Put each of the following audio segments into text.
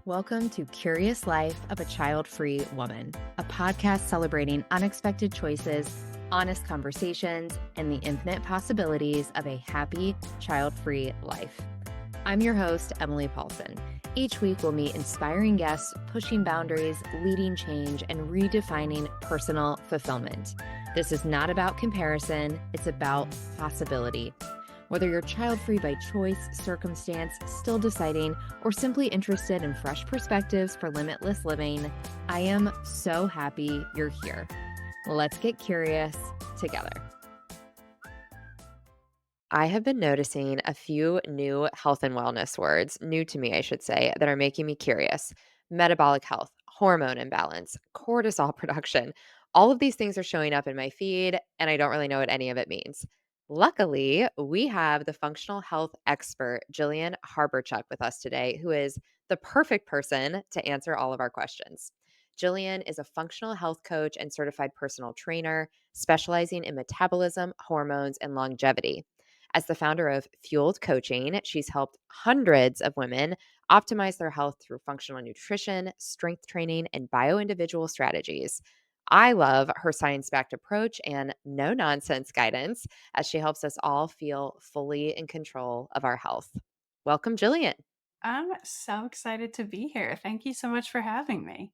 Welcome to Curious Life of a Child-Free Woman, a podcast celebrating unexpected choices, honest conversations, and the infinite possibilities of a happy, child-free life. I'm your host, Emily Paulsen. Each week, we'll meet inspiring guests, pushing boundaries, leading change, and redefining personal fulfillment. This is not about comparison, it's about possibility. Whether you're child-free by choice, circumstance, still deciding, or simply interested in fresh perspectives for limitless living, I am so happy you're here. Let's get curious together. I have been noticing a few new health and wellness words, new to me, I should say, that are making me curious. Metabolic health, hormone imbalance, cortisol production. All of these things are showing up in my feed, and I don't really know what any of it means. Luckily, we have the functional health expert, Jillian Harbarcuk, with us today, who is the perfect person to answer all of our questions. Jillian is a functional health coach and certified personal trainer, specializing in metabolism, hormones, and longevity. As the founder of Fueled Coaching, she's helped hundreds of women optimize their health through functional nutrition, strength training, and bio-individual strategies. I love her science-backed approach and no-nonsense guidance as she helps us all feel fully in control of our health. Welcome, Jillian. I'm so excited to be here. Thank you so much for having me.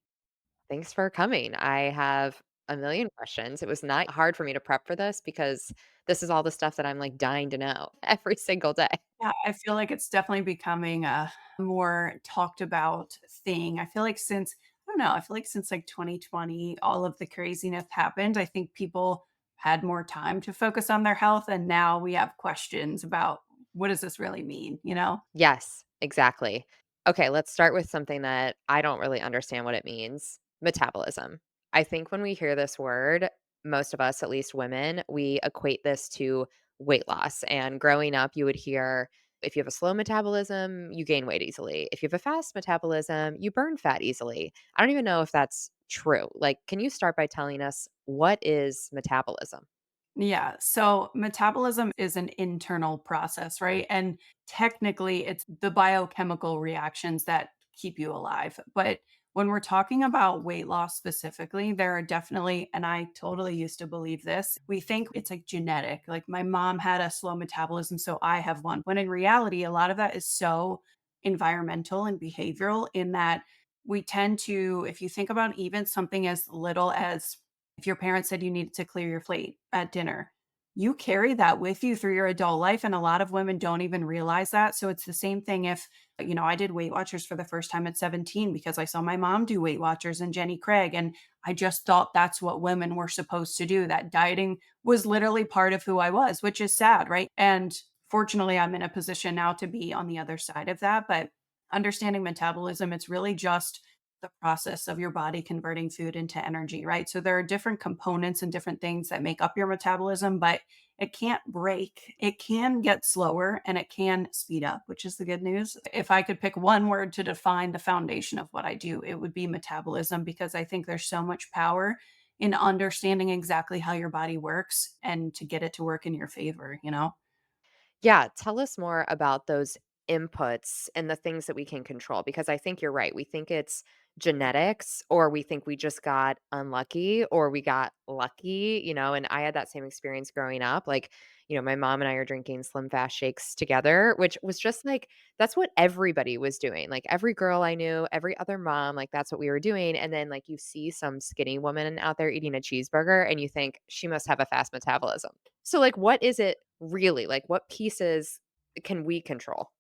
Thanks for coming. I have a million questions. It was not hard for me to prep for this because this is all the stuff that I'm like dying to know every single day. Yeah, I feel like it's definitely becoming a more talked about thing. I feel like since, I don't know, I feel like since like 2020, all of the craziness happened. I think people had more time to focus on their health. And now we have questions about what does this really mean, you know? Yes, exactly. Okay, let's start with something that I don't really understand what it means, metabolism. I think when we hear this word, most of us, at least women, we equate this to weight loss. And growing up, you would hear if you have a slow metabolism, you gain weight easily. If you have a fast metabolism, you burn fat easily. I don't even know if that's true. Like, can you start by telling us what is metabolism? Yeah. So metabolism is an internal process, right? And technically, it's the biochemical reactions that keep you alive. But when we're talking about weight loss specifically, there are definitely, and I totally used to believe this, we think it's like genetic. Like my mom had a slow metabolism, so I have one. When in reality, a lot of that is so environmental and behavioral in that we tend to, if you think about even something as little as if your parents said you needed to clear your plate at dinner, you carry that with you through your adult life. And a lot of women don't even realize that. So it's the same thing if, I did Weight Watchers for the first time at 17 because I saw my mom do Weight Watchers and Jenny Craig. And I just thought that's what women were supposed to do. That dieting was literally part of who I was, which is sad, right? And fortunately, I'm in a position now to be on the other side of that. But understanding metabolism, it's really just the process of your body converting food into energy, right? So there are different components and different things that make up your metabolism, but it can't break. It can get slower and it can speed up, which is the good news. If I could pick one word to define the foundation of what I do, it would be metabolism because I think there's so much power in understanding exactly how your body works and to get it to work in your favor, you know? Yeah, tell us more about those inputs and the things that we can control because I think you're right. We think it's genetics or we think we just got unlucky or we got lucky, and I had that same experience growing up. Like, my mom and I are drinking Slim Fast shakes together, which was just like that's what everybody was doing. Like every girl I knew, every other mom, like that's what we were doing. And then like you see some skinny woman out there eating a cheeseburger and you think she must have a fast metabolism. So, like, what is it really? Like, what pieces can we control?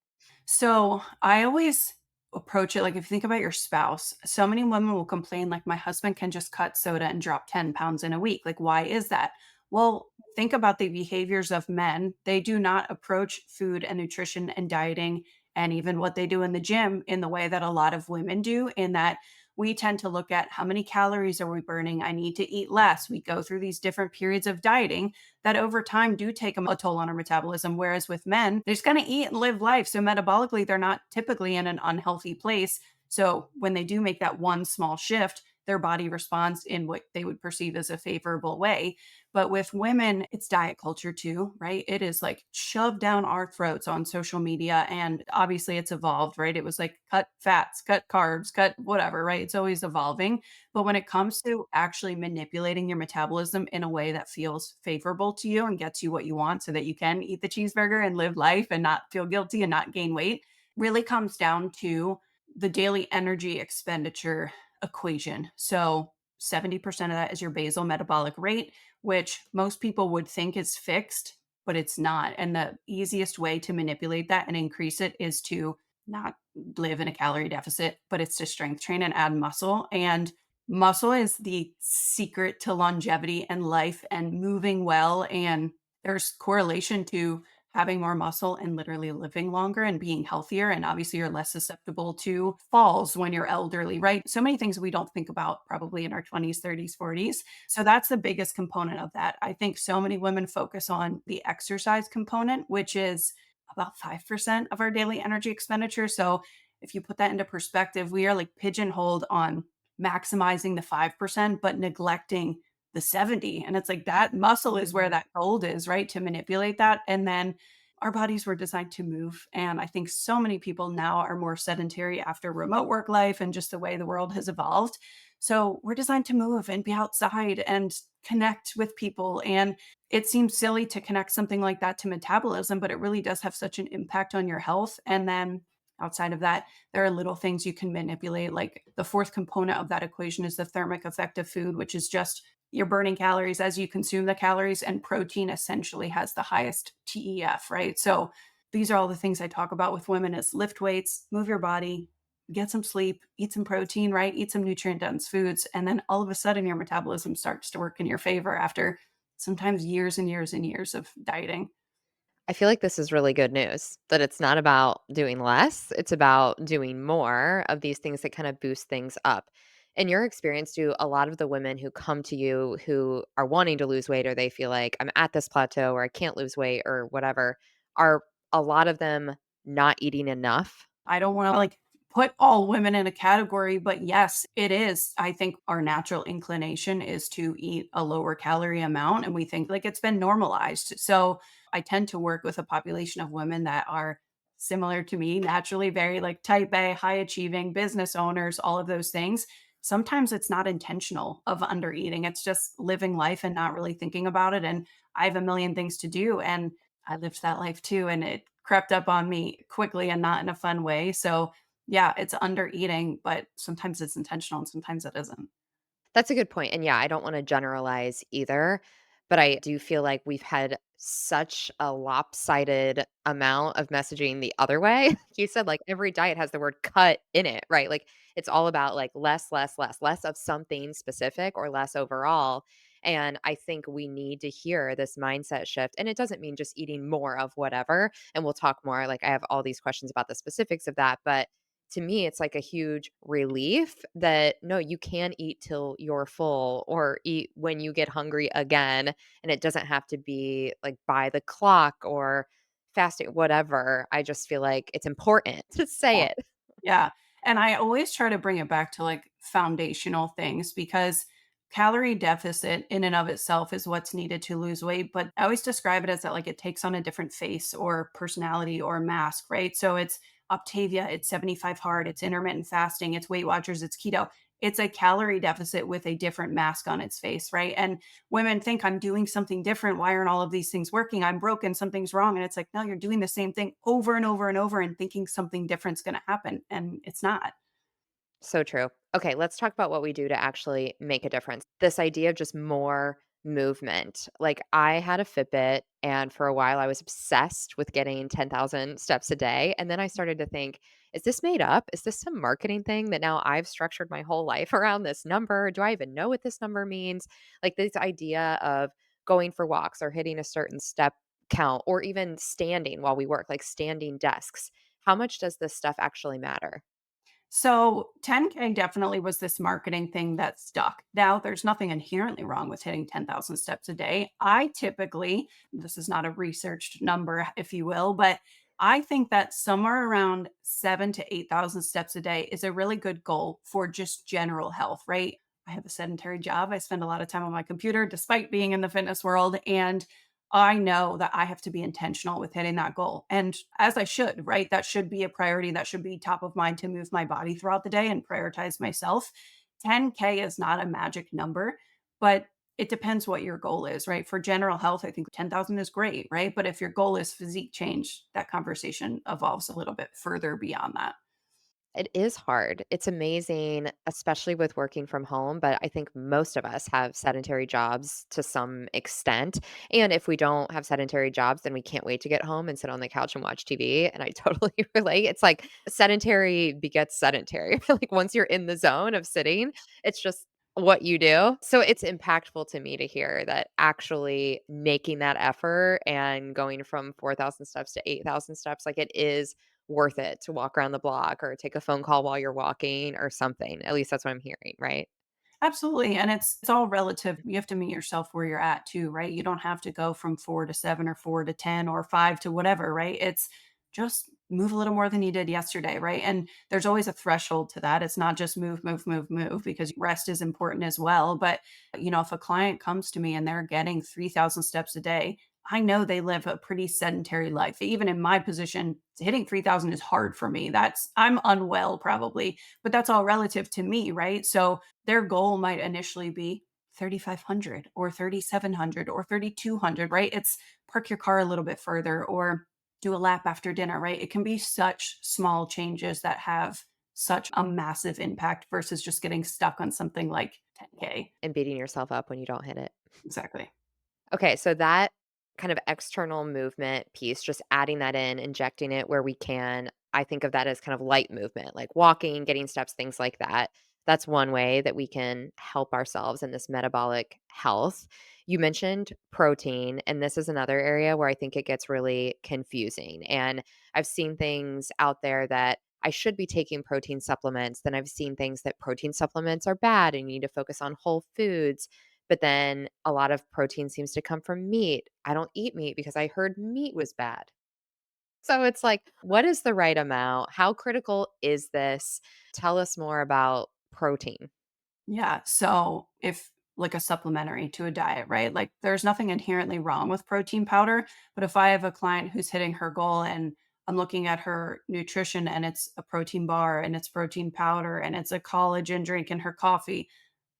So I always approach it like if you think about your spouse, so many women will complain, like, my husband can just cut soda and drop 10 pounds in a week. Like, why is that? Well, think about the behaviors of men. They do not approach food and nutrition and dieting and even what they do in the gym in the way that a lot of women do, in that we tend to look at how many calories are we burning? I need to eat less. We go through these different periods of dieting that over time do take a toll on our metabolism. Whereas with men, they're just going to eat and live life. So metabolically, they're not typically in an unhealthy place. So when they do make that one small shift, their body responds in what they would perceive as a favorable way. But with women, it's diet culture too, right? It is like shoved down our throats on social media. And obviously it's evolved, right? It was like cut fats, cut carbs, cut whatever, right? It's always evolving. But when it comes to actually manipulating your metabolism in a way that feels favorable to you and gets you what you want so that you can eat the cheeseburger and live life and not feel guilty and not gain weight, really comes down to the daily energy expenditure equation. So 70% of that is your basal metabolic rate, which most people would think is fixed, but it's not. And the easiest way to manipulate that and increase it is to not live in a calorie deficit, but it's to strength train and add muscle. And muscle is the secret to longevity and life and moving well. And there's correlation to having more muscle and literally living longer and being healthier. And obviously, you're less susceptible to falls when you're elderly, right? So many things we don't think about probably in our 20s, 30s, 40s. So that's the biggest component of that. I think so many women focus on the exercise component, which is about 5% of our daily energy expenditure. So if you put that into perspective, we are like pigeonholed on maximizing the 5%, but neglecting the 70. And it's like that muscle is where Mhm. that gold is, right? To manipulate that. And then our bodies were designed to move. And I think so many people now are more sedentary after remote work life and just the way the world has evolved. So we're designed to move and be outside and connect with people. And it seems silly to connect something like that to metabolism, but it really does have such an impact on your health. And then outside of that, there are little things you can manipulate. Like the fourth component of that equation is the thermic effect of food, which is just you're burning calories as you consume the calories, and protein essentially has the highest TEF, right? So these are all the things I talk about with women is lift weights, move your body, get some sleep, eat some protein, right? Eat some nutrient dense foods. And then all of a sudden your metabolism starts to work in your favor after sometimes years and years and years of dieting. I feel like this is really good news that it's not about doing less, it's about doing more of these things that kind of boost things up. In your experience, do a lot of the women who come to you who are wanting to lose weight or they feel like I'm at this plateau or I can't lose weight or whatever, are a lot of them not eating enough? I don't want to like put all women in a category, but yes, it is. I think our natural inclination is to eat a lower calorie amount, and we think like it's been normalized. So I tend to work with a population of women that are similar to me, naturally very like type A, high achieving business owners, all of those things. Sometimes it's not intentional of under eating. It's just living life and not really thinking about it. And I have a million things to do. And I lived that life too, and it crept up on me quickly and not in a fun way. So, yeah, it's under eating, but sometimes it's intentional and sometimes it isn't. That's a good point, and yeah, I don't wanna generalize either, but I do feel like we've had such a lopsided amount of messaging the other way. You said, like, every diet has the word "cut" in it, right? Like, it's all about, like, less, less, less, less of something specific or less overall, and I think we need to hear this mindset shift, and it doesn't mean just eating more of whatever, and we'll talk more, like, I have all these questions about the specifics of that, but to me, it's like a huge relief that no, you can eat till you're full or eat when you get hungry again. And it doesn't have to be like by the clock or fasting, whatever. I just feel like it's important to say Yeah. it. Yeah. And I always try to bring it back to like foundational things because calorie deficit in and of itself is what's needed to lose weight. But I always describe it as that like it takes on a different face or personality or mask, right? So it's Optavia, it's 75 hard, it's intermittent fasting, it's Weight Watchers, it's keto. It's a calorie deficit with a different mask on its face, right? And women think I'm doing something different. Why aren't all of these things working? I'm broken. Something's wrong. And it's like, no, you're doing the same thing over and over and over and thinking something different's going to happen. And it's not. So true. Okay, let's talk about what we do to actually make a difference. This idea of just more movement. Like I had a Fitbit and for a while I was obsessed with getting 10,000 steps a day and then I started to think, is this made up? Is this some marketing thing that now I've structured my whole life around this number? Do I even know what this number means? Like this idea of going for walks or hitting a certain step count or even standing while we work, like standing desks. How much does this stuff actually matter? So 10K definitely was this marketing thing that stuck. Now, there's nothing inherently wrong with hitting 10,000 steps a day. I typically, this is not a researched number, if you will, but I think that somewhere around 7 to 8,000 steps a day is a really good goal for just general health, right? I have a sedentary job. I spend a lot of time on my computer despite being in the fitness world. And I know that I have to be intentional with hitting that goal. And as I should, right? That should be a priority. That should be top of mind to move my body throughout the day and prioritize myself. 10K is not a magic number, but it depends what your goal is, right? For general health, I think 10,000 is great, right? But if your goal is physique change, that conversation evolves a little bit further beyond that. It is hard. It's amazing, especially with working from home, but I think most of us have sedentary jobs to some extent. And if we don't have sedentary jobs, then we can't wait to get home and sit on the couch and watch TV. And I totally relate. It's like sedentary begets sedentary. Like once you're in the zone of sitting, it's just what you do. So it's impactful to me to hear that actually making that effort and going from 4,000 steps to 8,000 steps, like it is worth it to walk around the block or take a phone call while you're walking or something. At least that's what I'm hearing, right? Absolutely, and it's all relative. You have to meet yourself where you're at too, right? You don't have to go from 4 to 7 or 4 to 10 or 5 to whatever, right? It's just move a little more than you did yesterday, right? And there's always a threshold to that. It's not just move, move, move, move because rest is important as well. But, if a client comes to me and they're getting 3,000 steps a day, I know they live a pretty sedentary life. Even in my position, hitting 3,000 is hard for me. I'm unwell probably, but that's all relative to me, right? So their goal might initially be 3,500 or 3,700 or 3,200, right? It's park your car a little bit further or do a lap after dinner, right? It can be such small changes that have such a massive impact versus just getting stuck on something like 10K. And beating yourself up when you don't hit it. Exactly. Okay, so that kind of external movement piece, just adding that in, injecting it where we can, I think of that as kind of light movement, like walking, getting steps, things like that. That's one way that we can help ourselves in this metabolic health. You mentioned protein, and this is another area where I think it gets really confusing. And I've seen things out there that I should be taking protein supplements. Then I've seen things that protein supplements are bad and you need to focus on whole foods, but then a lot of protein seems to come from meat. I don't eat meat because I heard meat was bad. So it's like, what is the right amount? How critical is this? Tell us more about protein. Yeah. So if like a supplementary to a diet, right? Like there's nothing inherently wrong with protein powder. But if I have a client who's hitting her goal and I'm looking at her nutrition and it's a protein bar and it's protein powder and it's a collagen drink in her coffee,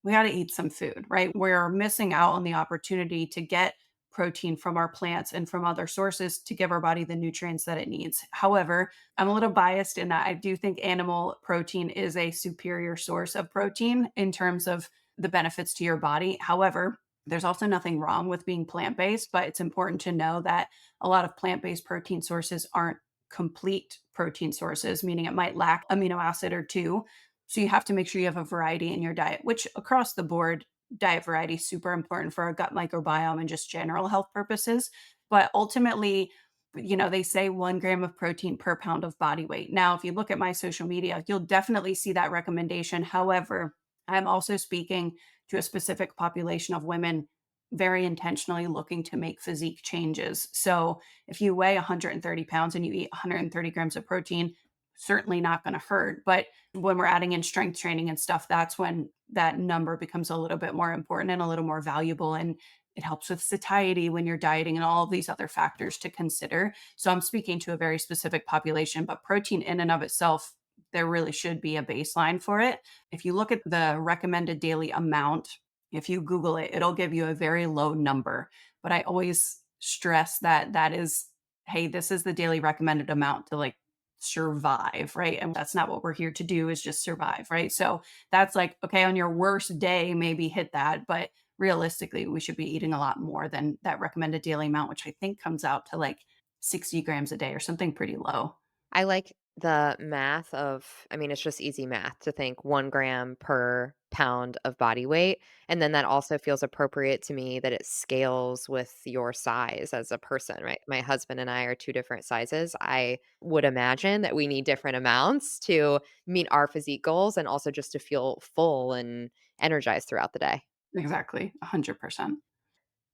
we got to eat some food, right? We're missing out on the opportunity to get protein from our plants and from other sources to give our body the nutrients that it needs. However, I'm a little biased in that I do think animal protein is a superior source of protein in terms of the benefits to your body. However, there's also nothing wrong with being plant based, but it's important to know that a lot of plant based protein sources aren't complete protein sources, meaning it might lack amino acid or two. So you have to make sure you have a variety in your diet, which across the board, diet variety is super important for our gut microbiome and just general health purposes. But ultimately, they say 1 gram of protein per pound of body weight. Now, if you look at my social media, you'll definitely see that recommendation. However, I'm also speaking to a specific population of women very intentionally looking to make physique changes. So if you weigh 130 pounds and you eat 130 grams of protein, certainly not going to hurt. But when we're adding in strength training and stuff, that's when that number becomes a little bit more important and a little more valuable. And it helps with satiety when you're dieting and all of these other factors to consider. So I'm speaking to a very specific population, but protein in and of itself, there really should be a baseline for it. If you look at the recommended daily amount, if you Google it, it'll give you a very low number. But I always stress that that is, hey, this is the daily recommended amount to like survive, right? And that's not what we're here to do is just survive, right? So that's like, okay, on your worst day, maybe hit that, but realistically, we should be eating a lot more than that recommended daily amount, which I think comes out to like 60 grams a day or something pretty low. I like the math of, I mean, it's just easy math to think 1 gram per pound of body weight. And then that also feels appropriate to me that it scales with your size as a person, right? My husband and I are two different sizes. I would imagine that we need different amounts to meet our physique goals and also just to feel full and energized throughout the day. Exactly. 100%.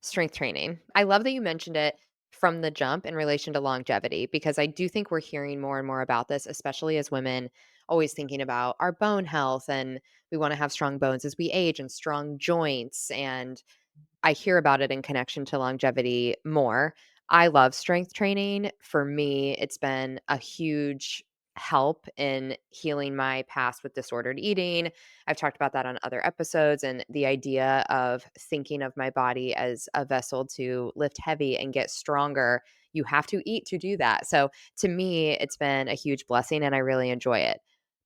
Strength training. I love that you mentioned it. from the jump in relation to longevity because I do think we're hearing more and more about this, especially as women, always thinking about our bone health and we want to have strong bones as we age and strong joints. And I hear about it in connection to longevity more. I love strength training. For me, it's been a huge help in healing my past with disordered eating. I've talked about that on other episodes and the idea of thinking of my body as a vessel to lift heavy and get stronger. You have to eat to do that. So to me, it's been a huge blessing and I really enjoy it.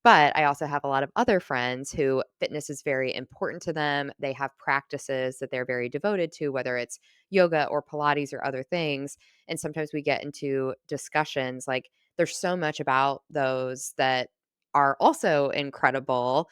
But I also have a lot of other friends who fitness is very important to them. They have practices that they're very devoted to, whether it's yoga or Pilates or other things. And sometimes we get into discussions like there's so much about those that are also incredible,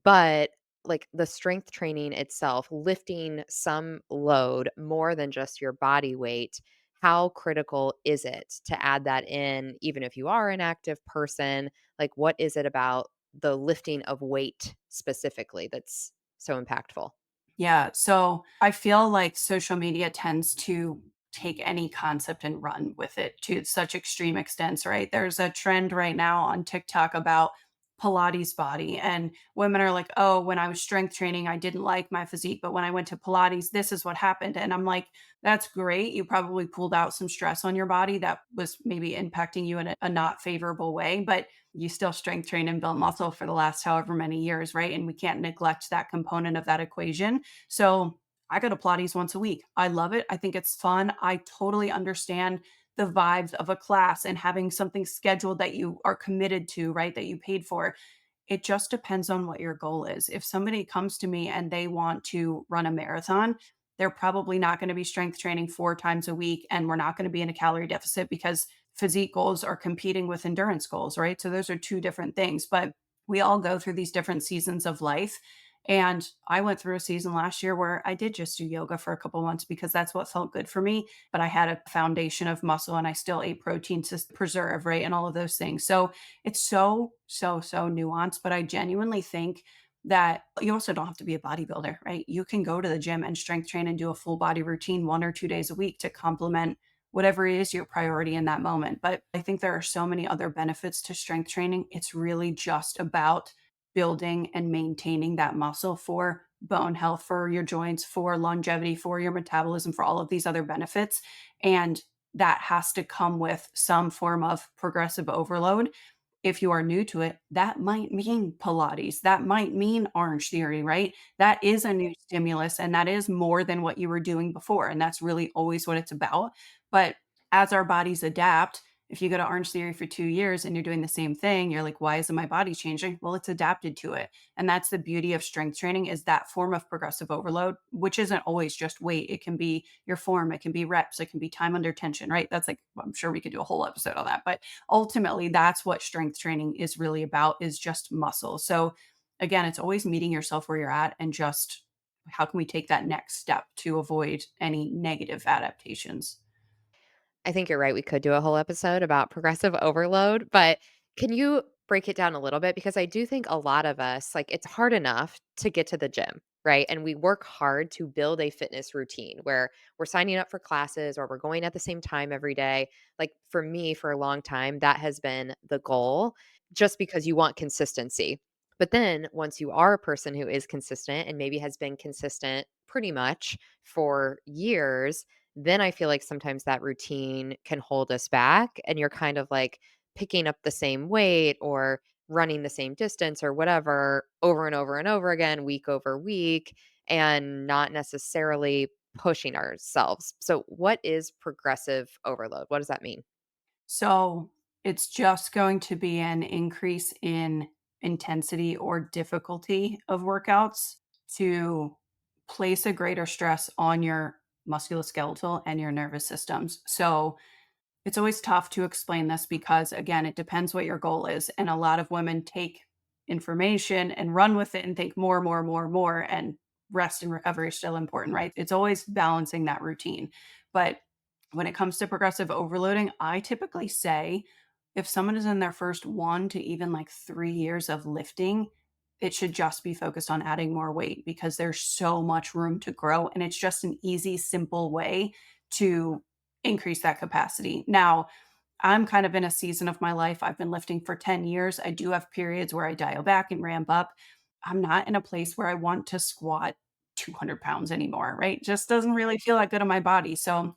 but like the strength training itself, lifting some load more than just your body weight, how critical is it to add that in, even if you are an active person? Like, what is it about the lifting of weight specifically that's so impactful? Yeah. So I feel like social media tends to take any concept and run with it to such extreme extents, right? There's a trend right now on TikTok about Pilates body, and women are like, oh, when I was strength training, I didn't like my physique, but when I went to Pilates, this is what happened. And I'm like, that's great. You probably pulled out some stress on your body that was maybe impacting you in a not favorable way, but you still strength train and build muscle for the last however many years, right? And we can't neglect that component of that equation. So I go to Pilates once a week. I love it. I think it's fun. I totally understand the vibes of a class and having something scheduled that you are committed to, right? That you paid for. It just depends on what your goal is. If somebody comes to me and they want to run a marathon, they're probably not going to be strength training 4 times a week. And we're not going to be in a calorie deficit because physique goals are competing with endurance goals, right? So those are two different things. But we all go through these different seasons of life. And I went through a season last year where I did just do yoga for a couple months because that's what felt good for me. But I had a foundation of muscle and I still ate protein to preserve, right? And all of those things. So it's so nuanced. But I genuinely think that you also don't have to be a bodybuilder, right? You can go to the gym and strength train and do a full body routine 1 or 2 days a week to complement whatever is your priority in that moment. But I think there are so many other benefits to strength training. It's really just about building and maintaining that muscle for bone health, for your joints, for longevity, for your metabolism, for all of these other benefits. And that has to come with some form of progressive overload. If you are new to it, that might mean Pilates, that might mean Orange Theory, right? That is a new stimulus and that is more than what you were doing before. And that's really always what it's about. But as our bodies adapt, if you go to Orange Theory for 2 years and you're doing the same thing, you're like, why isn't my body changing? Well, it's adapted to it. And that's the beauty of strength training is that form of progressive overload, which isn't always just weight. It can be your form, it can be reps, it can be time under tension, right? That's like, I'm sure we could do a whole episode on that. But ultimately that's what strength training is really about is just muscle. So again, it's always meeting yourself where you're at and just how can we take that next step to avoid any negative adaptations. I think you're right. We could do a whole episode about progressive overload, but can you break it down a little bit? Because I do think a lot of us, like, it's hard enough to get to the gym, right? And we work hard to build a fitness routine where we're signing up for classes or we're going at the same time every day. Like, for me, for a long time, that has been the goal just because you want consistency. But then once you are a person who is consistent and maybe has been consistent pretty much for years, then I feel like sometimes that routine can hold us back and you're kind of like picking up the same weight or running the same distance or whatever over and over and over again, week over week, and not necessarily pushing ourselves. So, what is progressive overload? What does that mean? So it's just going to be an increase in intensity or difficulty of workouts to place a greater stress on your musculoskeletal and your nervous systems. So it's always tough to explain this because, again, it depends what your goal is. And a lot of women take information and run with it and think more, more, more, more. And rest and recovery is still important, right? It's always balancing that routine. But when it comes to progressive overloading, I typically say if someone is in their first 1 to even like 3 years of lifting, it should just be focused on adding more weight because there's so much room to grow. And it's just an easy, simple way to increase that capacity. Now, I'm kind of in a season of my life. I've been lifting for 10 years. I do have periods where I dial back and ramp up. I'm not in a place where I want to squat 200 pounds anymore, right? Just doesn't really feel that good on my body. So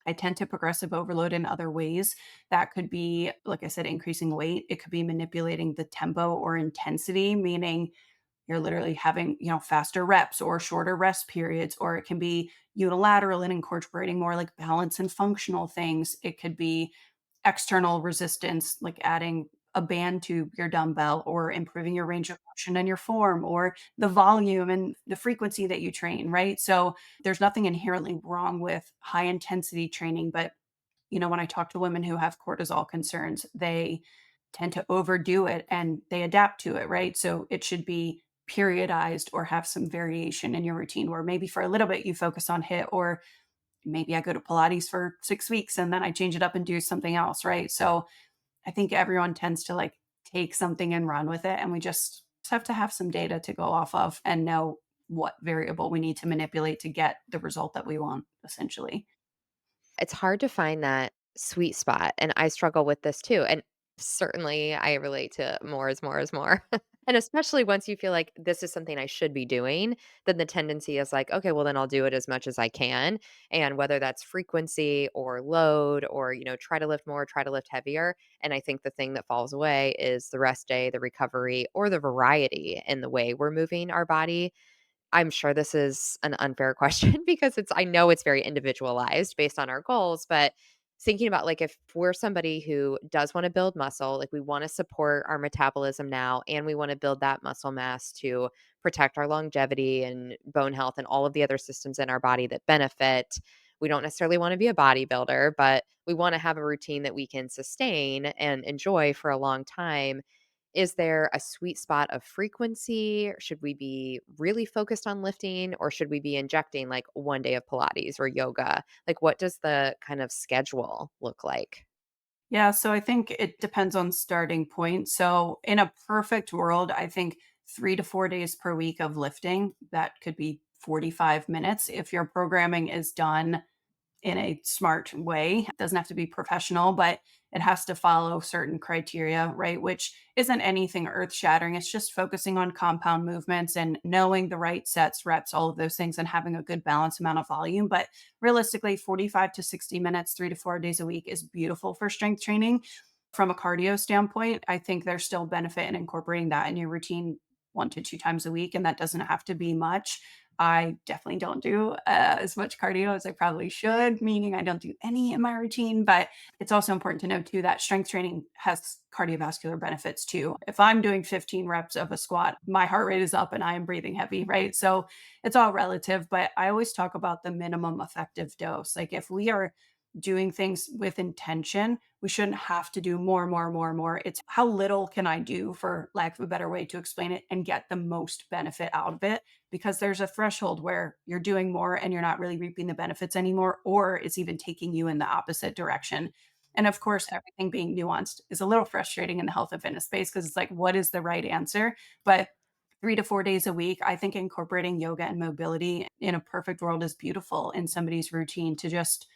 I tend to progressive overload in other ways. That could be, like I said, increasing weight. It could be manipulating the tempo or intensity, meaning you're literally having, faster reps or shorter rest periods, or it can be unilateral and incorporating more like balance and functional things. It could be external resistance, like adding a band to your dumbbell or improving your range of motion and your form or the volume and the frequency that you train, right? So there's nothing inherently wrong with high intensity training, but when I talk to women who have cortisol concerns, they tend to overdo it and they adapt to it, right? So it should be periodized or have some variation in your routine where maybe for a little bit you focus on HIIT, or maybe I go to Pilates for 6 weeks and then I change it up and do something else, right? So I think everyone tends to like take something and run with it. And we just have to have some data to go off of and know what variable we need to manipulate to get the result that we want, essentially. It's hard to find that sweet spot, and I struggle with this too, and certainly I relate to more is more is more. And especially once you feel like this is something I should be doing, then the tendency is like, "Okay, well, then I'll do it as much as I can." And whether that's frequency or load or, try to lift more, try to lift heavier, and I think the thing that falls away is the rest day, the recovery, or the variety in the way we're moving our body. I'm sure this is an unfair question because I know it's very individualized based on our goals, but thinking about like if we're somebody who does want to build muscle, like we want to support our metabolism now and we want to build that muscle mass to protect our longevity and bone health and all of the other systems in our body that benefit. We don't necessarily want to be a bodybuilder, but we want to have a routine that we can sustain and enjoy for a long time. Is there a sweet spot of frequency? Should we be really focused on lifting or should we be injecting like one day of Pilates or yoga? Like, what does the kind of schedule look like? Yeah, so I think it depends on starting point. So in a perfect world, I think 3 to 4 days per week of lifting, that could be 45 minutes. If your programming is done in a smart way. It doesn't have to be professional, but it has to follow certain criteria, right? Which isn't anything earth shattering. It's just focusing on compound movements and knowing the right sets, reps, all of those things, and having a good balanced amount of volume. But realistically, 45 to 60 minutes, 3 to 4 days a week is beautiful for strength training. From a cardio standpoint, I think there's still benefit in incorporating that in your routine 1 to 2 times a week, and that doesn't have to be much. I definitely don't do as much cardio as I probably should, meaning I don't do any in my routine. But it's also important to know too that strength training has cardiovascular benefits too. If I'm doing 15 reps of a squat, my heart rate is up and I am breathing heavy, right? So it's all relative. But I always talk about the minimum effective dose. Like if we are doing things with intention, we shouldn't have to do more, more, more, more. It's how little can I do, for lack of a better way to explain it, and get the most benefit out of it, because there's a threshold where you're doing more and you're not really reaping the benefits anymore, or it's even taking you in the opposite direction. And of course, everything being nuanced is a little frustrating in the health and fitness space because it's like, what is the right answer? But 3 to 4 days a week, I think incorporating yoga and mobility in a perfect world is beautiful in somebody's routine to just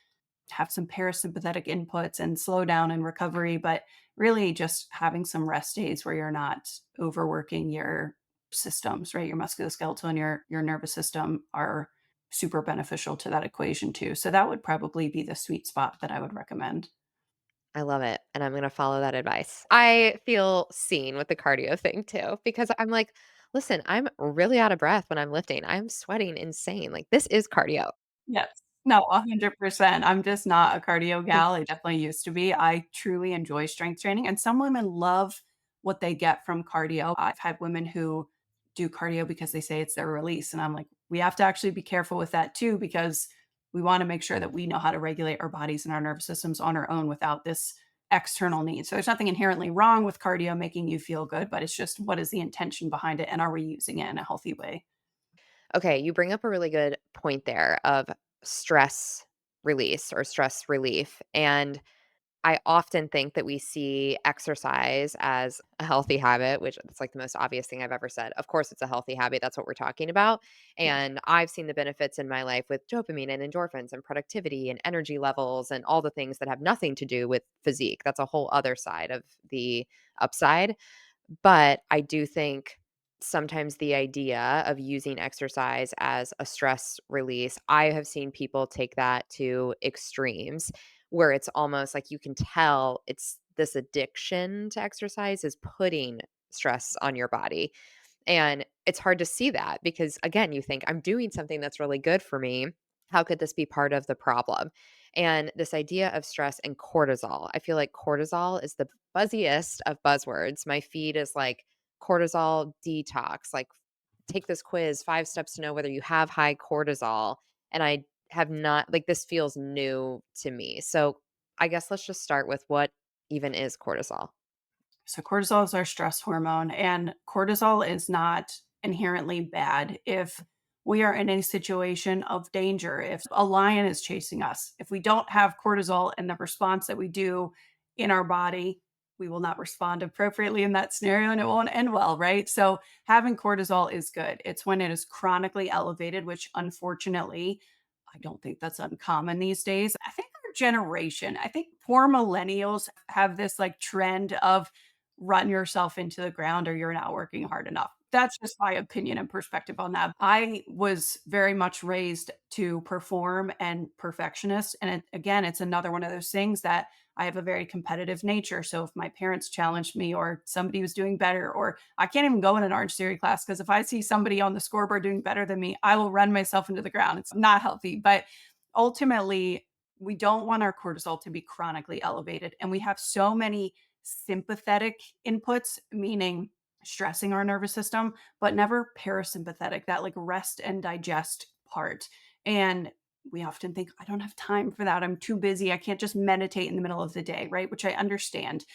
have some parasympathetic inputs and slow down and recovery, but really just having some rest days where you're not overworking your systems, right? Your musculoskeletal and your nervous system are super beneficial to that equation too. So that would probably be the sweet spot that I would recommend. I love it. And I'm going to follow that advice. I feel seen with the cardio thing too, because I'm like, listen, I'm really out of breath when I'm lifting. I'm sweating insane. Like, this is cardio. Yes. No, 100%. I'm just not a cardio gal. I definitely used to be. I truly enjoy strength training, and some women love what they get from cardio. I've had women who do cardio because they say it's their release, and I'm like, we have to actually be careful with that too, because we wanna make sure that we know how to regulate our bodies and our nervous systems on our own without this external need. So there's nothing inherently wrong with cardio making you feel good, but it's just what is the intention behind it, and are we using it in a healthy way? Okay, you bring up a really good point there of stress release or stress relief. And I often think that we see exercise as a healthy habit, which it's like the most obvious thing I've ever said. Of course, it's a healthy habit. That's what we're talking about. Yeah. And I've seen the benefits in my life with dopamine and endorphins and productivity and energy levels and all the things that have nothing to do with physique. That's a whole other side of the upside. But I do think sometimes the idea of using exercise as a stress release, I have seen people take that to extremes where it's almost like you can tell it's this addiction to exercise is putting stress on your body. And it's hard to see that because, again, you think, I'm doing something that's really good for me. How could this be part of the problem? And this idea of stress and cortisol, I feel like cortisol is the fuzziest of buzzwords. My feed is like cortisol detox, like take this quiz, 5 steps to know whether you have high cortisol. And I have not, like, this feels new to me. So I guess let's just start with what even is cortisol. So cortisol is our stress hormone, and cortisol is not inherently bad. If we are in a situation of danger, if a lion is chasing us, if we don't have cortisol and the response that we do in our body, we will not respond appropriately in that scenario and it won't end well, right? So having cortisol is good. It's when it is chronically elevated, which unfortunately, I don't think that's uncommon these days. I think our generation, I think poor millennials have this like trend of run yourself into the ground or you're not working hard enough. That's just my opinion and perspective on that. I was very much raised to perform and perfectionist. And again, it's another one of those things that I have a very competitive nature. So if my parents challenged me or somebody was doing better, or I can't even go in an Orange Theory class because if I see somebody on the scoreboard doing better than me, I will run myself into the ground. It's not healthy. But ultimately, we don't want our cortisol to be chronically elevated. And we have so many sympathetic inputs, meaning stressing our nervous system, but never parasympathetic, that like rest and digest part. And we often think, I don't have time for that. I'm too busy. I can't just meditate in the middle of the day, right? Which I understand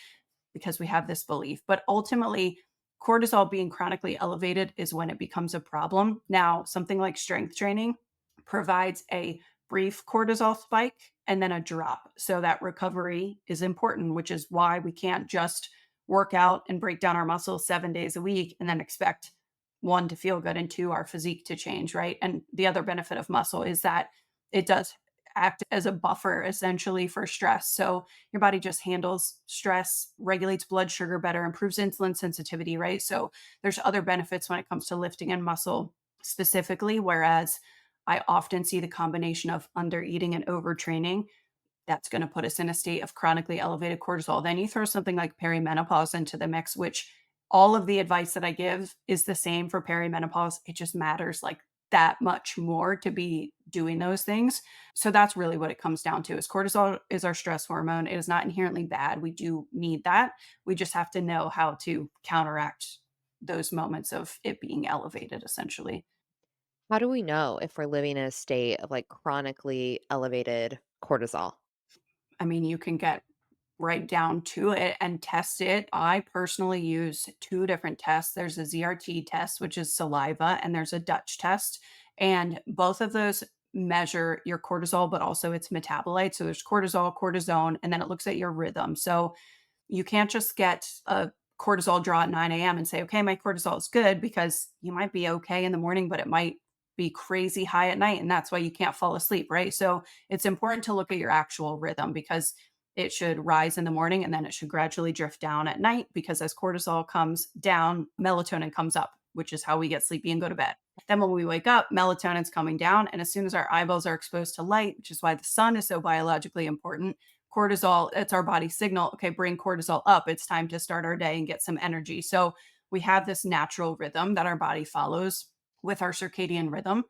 because we have this belief. But ultimately, cortisol being chronically elevated is when it becomes a problem. Now, something like strength training provides a brief cortisol spike and then a drop. So that recovery is important, which is why we can't just work out and break down our muscles 7 days a week and then expect one to feel good and two our physique to change, right? And the other benefit of muscle is that it does act as a buffer essentially for stress. So your body just handles stress, regulates blood sugar better, improves insulin sensitivity, right? So there's other benefits when it comes to lifting and muscle specifically. Whereas I often see the combination of under eating and overtraining that's going to put us in a state of chronically elevated cortisol. Then you throw something like perimenopause into the mix, which all of the advice that I give is the same for perimenopause. It just matters like that much more to be doing those things. So that's really what it comes down to is cortisol is our stress hormone. It is not inherently bad. We do need that. We just have to know how to counteract those moments of it being elevated essentially. How do we know if we're living in a state of like chronically elevated cortisol? I mean, you can get right down to it and test it. I personally use two different tests. There's a ZRT test, which is saliva, and there's a Dutch test. And both of those measure your cortisol, but also its metabolite. So there's cortisol, cortisone, and then it looks at your rhythm. So you can't just get a cortisol draw at 9 a.m. and say, okay, my cortisol is good because you might be okay in the morning, but it might be crazy high at night. And that's why you can't fall asleep, right? So it's important to look at your actual rhythm because it should rise in the morning and then it should gradually drift down at night because as cortisol comes down, melatonin comes up, which is how we get sleepy and go to bed. Then when we wake up, melatonin's coming down. And as soon as our eyeballs are exposed to light, which is why the sun is so biologically important, cortisol, it's our body signal, okay, bring cortisol up. It's time to start our day and get some energy. So we have this natural rhythm that our body follows with our circadian rhythm.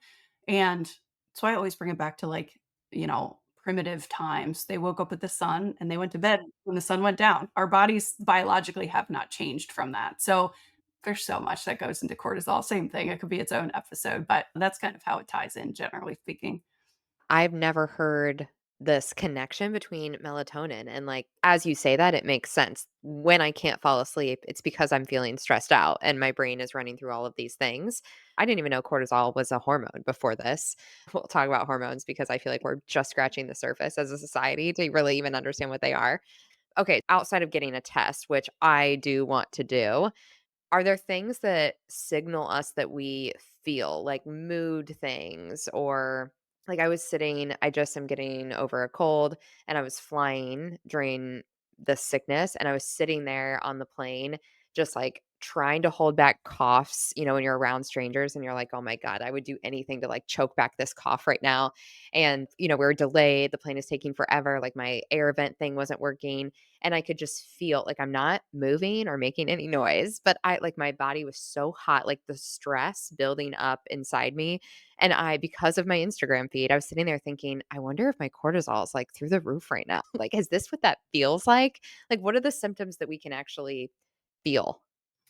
And so I always bring it back to like, primitive times. They woke up with the sun and they went to bed when the sun went down. Our bodies biologically have not changed from that. So there's so much that goes into cortisol. Same thing. It could be its own episode, but that's kind of how it ties in, generally speaking. I've never heard this connection between melatonin and, like, as you say that, it makes sense. When I can't fall asleep, it's because I'm feeling stressed out and my brain is running through all of these things. I didn't even know cortisol was a hormone before this. We'll talk about hormones because I feel like we're just scratching the surface as a society to really even understand what they are. Okay, outside of getting a test, which I do want to do, are there things that signal us that we feel, like mood things or like I just am getting over a cold and I was flying during the sickness and I was sitting there on the plane just like trying to hold back coughs, when you're around strangers and you're like, "Oh my god, I would do anything to like choke back this cough right now." And, we were delayed, the plane is taking forever, like my air vent thing wasn't working and I could just feel like I'm not moving or making any noise, but I like my body was so hot, like the stress building up inside me. And because of my Instagram feed, I was sitting there thinking, I wonder if my cortisol is like through the roof right now. Like, is this what that feels like? Like, what are the symptoms that we can actually feel?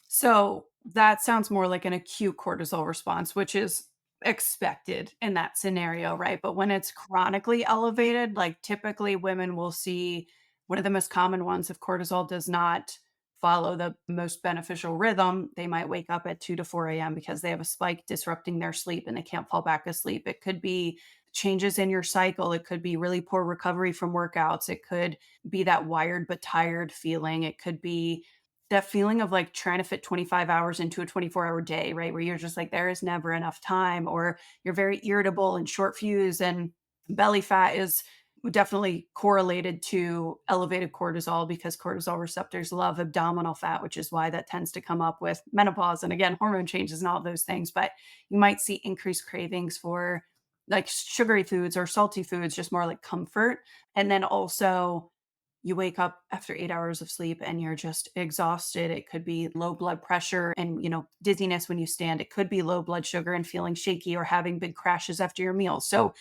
So that sounds more like an acute cortisol response, which is expected in that scenario, right? But when it's chronically elevated, like typically women will see one of the most common ones if cortisol does not follow the most beneficial rhythm, they might wake up at 2 to 4 a.m. because they have a spike disrupting their sleep and they can't fall back asleep. It could be changes in your cycle. It could be really poor recovery from workouts. It could be that wired but tired feeling. It could be that feeling of, like, trying to fit 25 hours into a 24-hour day, right? Where you're just like, there is never enough time, or you're very irritable and short fuse, and belly fat is definitely correlated to elevated cortisol because cortisol receptors love abdominal fat, which is why that tends to come up with menopause and, again, hormone changes and all those things. But you might see increased cravings for, like, sugary foods or salty foods, just more like comfort. And then also you wake up after 8 hours of sleep and you're just exhausted. It could be low blood pressure and, dizziness when you stand. It could be low blood sugar and feeling shaky or having big crashes after your meal. So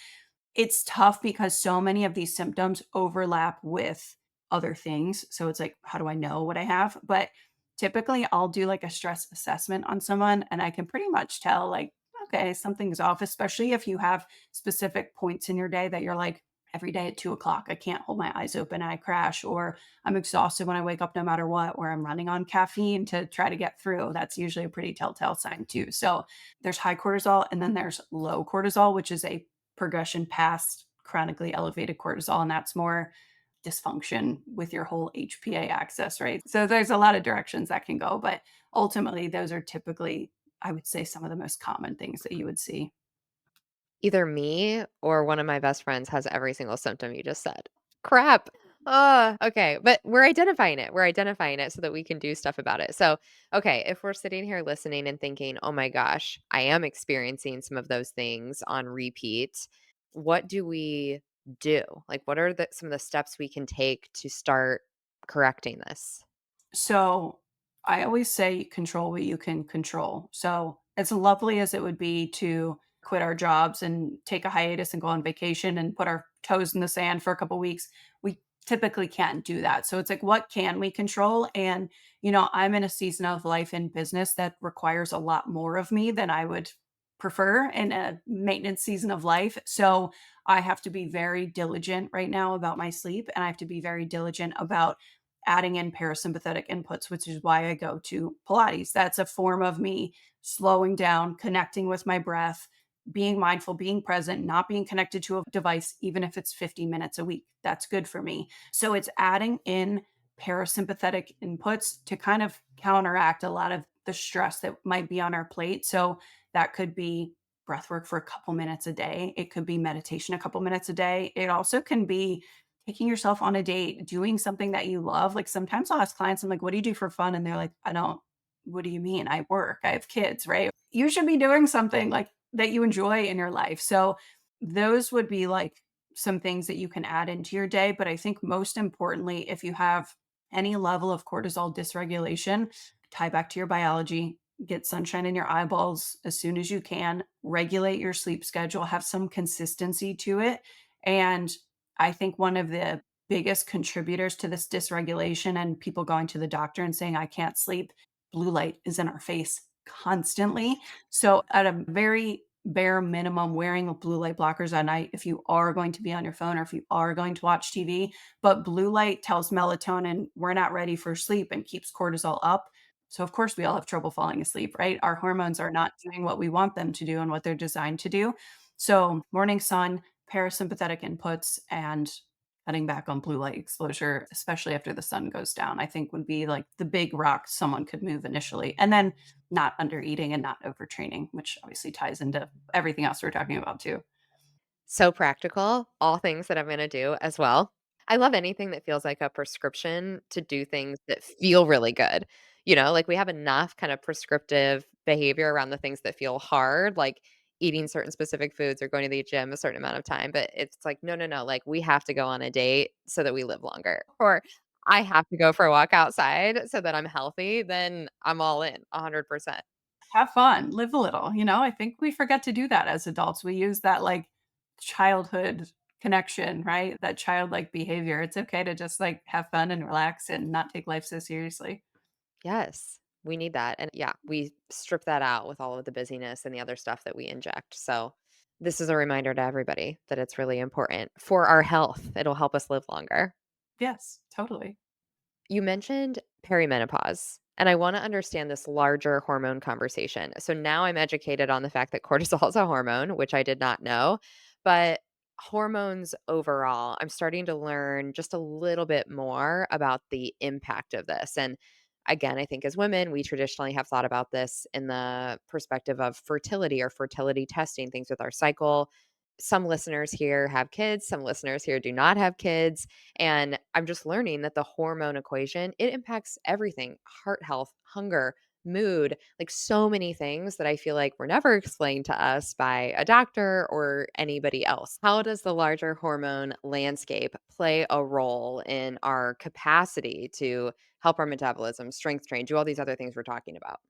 it's tough because so many of these symptoms overlap with other things. So it's like, how do I know what I have? But typically I'll do like a stress assessment on someone and I can pretty much tell, like, okay, something's off, especially if you have specific points in your day that you're like, every day at 2 o'clock, I can't hold my eyes open, I crash, or I'm exhausted when I wake up no matter what, or I'm running on caffeine to try to get through. That's usually a pretty telltale sign too. So there's high cortisol and then there's low cortisol, which is a progression past chronically elevated cortisol, and that's more dysfunction with your whole HPA axis, right? So there's a lot of directions that can go, but ultimately, those are typically, I would say, some of the most common things that you would see. Either me or one of my best friends has every single symptom you just said. Crap. Okay, but we're identifying it. We're identifying it so that we can do stuff about it. So, okay, if we're sitting here listening and thinking, "Oh my gosh, I am experiencing some of those things on repeat." What do we do? Like what are some of the steps we can take to start correcting this? So I always say control what you can control. So as lovely as it would be to quit our jobs and take a hiatus and go on vacation and put our toes in the sand for a couple weeks, we typically can't do that. So it's like, what can we control? And, I'm in a season of life and business that requires a lot more of me than I would prefer in a maintenance season of life. So I have to be very diligent right now about my sleep and I have to be very diligent about adding in parasympathetic inputs, which is why I go to Pilates. That's a form of me slowing down, connecting with my breath, being mindful, being present, not being connected to a device, even if it's 50 minutes a week. That's good for me. So it's adding in parasympathetic inputs to kind of counteract a lot of the stress that might be on our plate. So that could be breath work for a couple minutes a day. It could be meditation a couple minutes a day. It also can be taking yourself on a date, doing something that you love. Like sometimes I'll ask clients, I'm like, what do you do for fun? And they're like, I don't, what do you mean? I work, I have kids, right? You should be doing something like that you enjoy in your life. So those would be like some things that you can add into your day. But I think most importantly, if you have any level of cortisol dysregulation, tie back to your biology, get sunshine in your eyeballs as soon as you can, regulate your sleep schedule, have some consistency to it. And I think one of the biggest contributors to this dysregulation and people going to the doctor and saying, I can't sleep, blue light is in our face constantly. So, at a very bare minimum, wearing blue light blockers at night if you are going to be on your phone or if you are going to watch TV. But blue light tells melatonin we're not ready for sleep and keeps cortisol up. So, of course, we all have trouble falling asleep, right? Our hormones are not doing what we want them to do and what they're designed to do. So, morning sun, parasympathetic inputs, and cutting back on blue light exposure, especially after the sun goes down, I think would be like the big rock someone could move initially. And then not under eating and not overtraining, which obviously ties into everything else we're talking about too. So practical, all things that I'm gonna do as well. I love anything that feels like a prescription to do things that feel really good. Like we have enough kind of prescriptive behavior around the things that feel hard, like eating certain specific foods or going to the gym a certain amount of time. But it's like, no, no, no. Like we have to go on a date so that we live longer. Or I have to go for a walk outside so that I'm healthy. Then I'm all in 100%. Have fun, live a little, I think we forget to do that as adults. We use that, like, childhood connection, right? That childlike behavior. It's okay to just, like, have fun and relax and not take life so seriously. Yes, we need that, and yeah, we strip that out with all of the busyness and the other stuff that we inject, so this is a reminder to everybody that it's really important for our health. It'll help us live longer. Yes, totally. You mentioned perimenopause, and I wanna understand this larger hormone conversation. So now I'm educated on the fact that cortisol is a hormone, which I did not know, but hormones overall, I'm starting to learn just a little bit more about the impact of this. And again, I think as women, we traditionally have thought about this in the perspective of fertility or fertility testing, things with our cycle. Some listeners here have kids, some listeners here do not have kids. And I'm just learning that the hormone equation, it impacts everything: heart health, hunger, mood, like so many things that I feel like were never explained to us by a doctor or anybody else. How does the larger hormone landscape play a role in our capacity to help our metabolism, strength train, do all these other things we're talking about?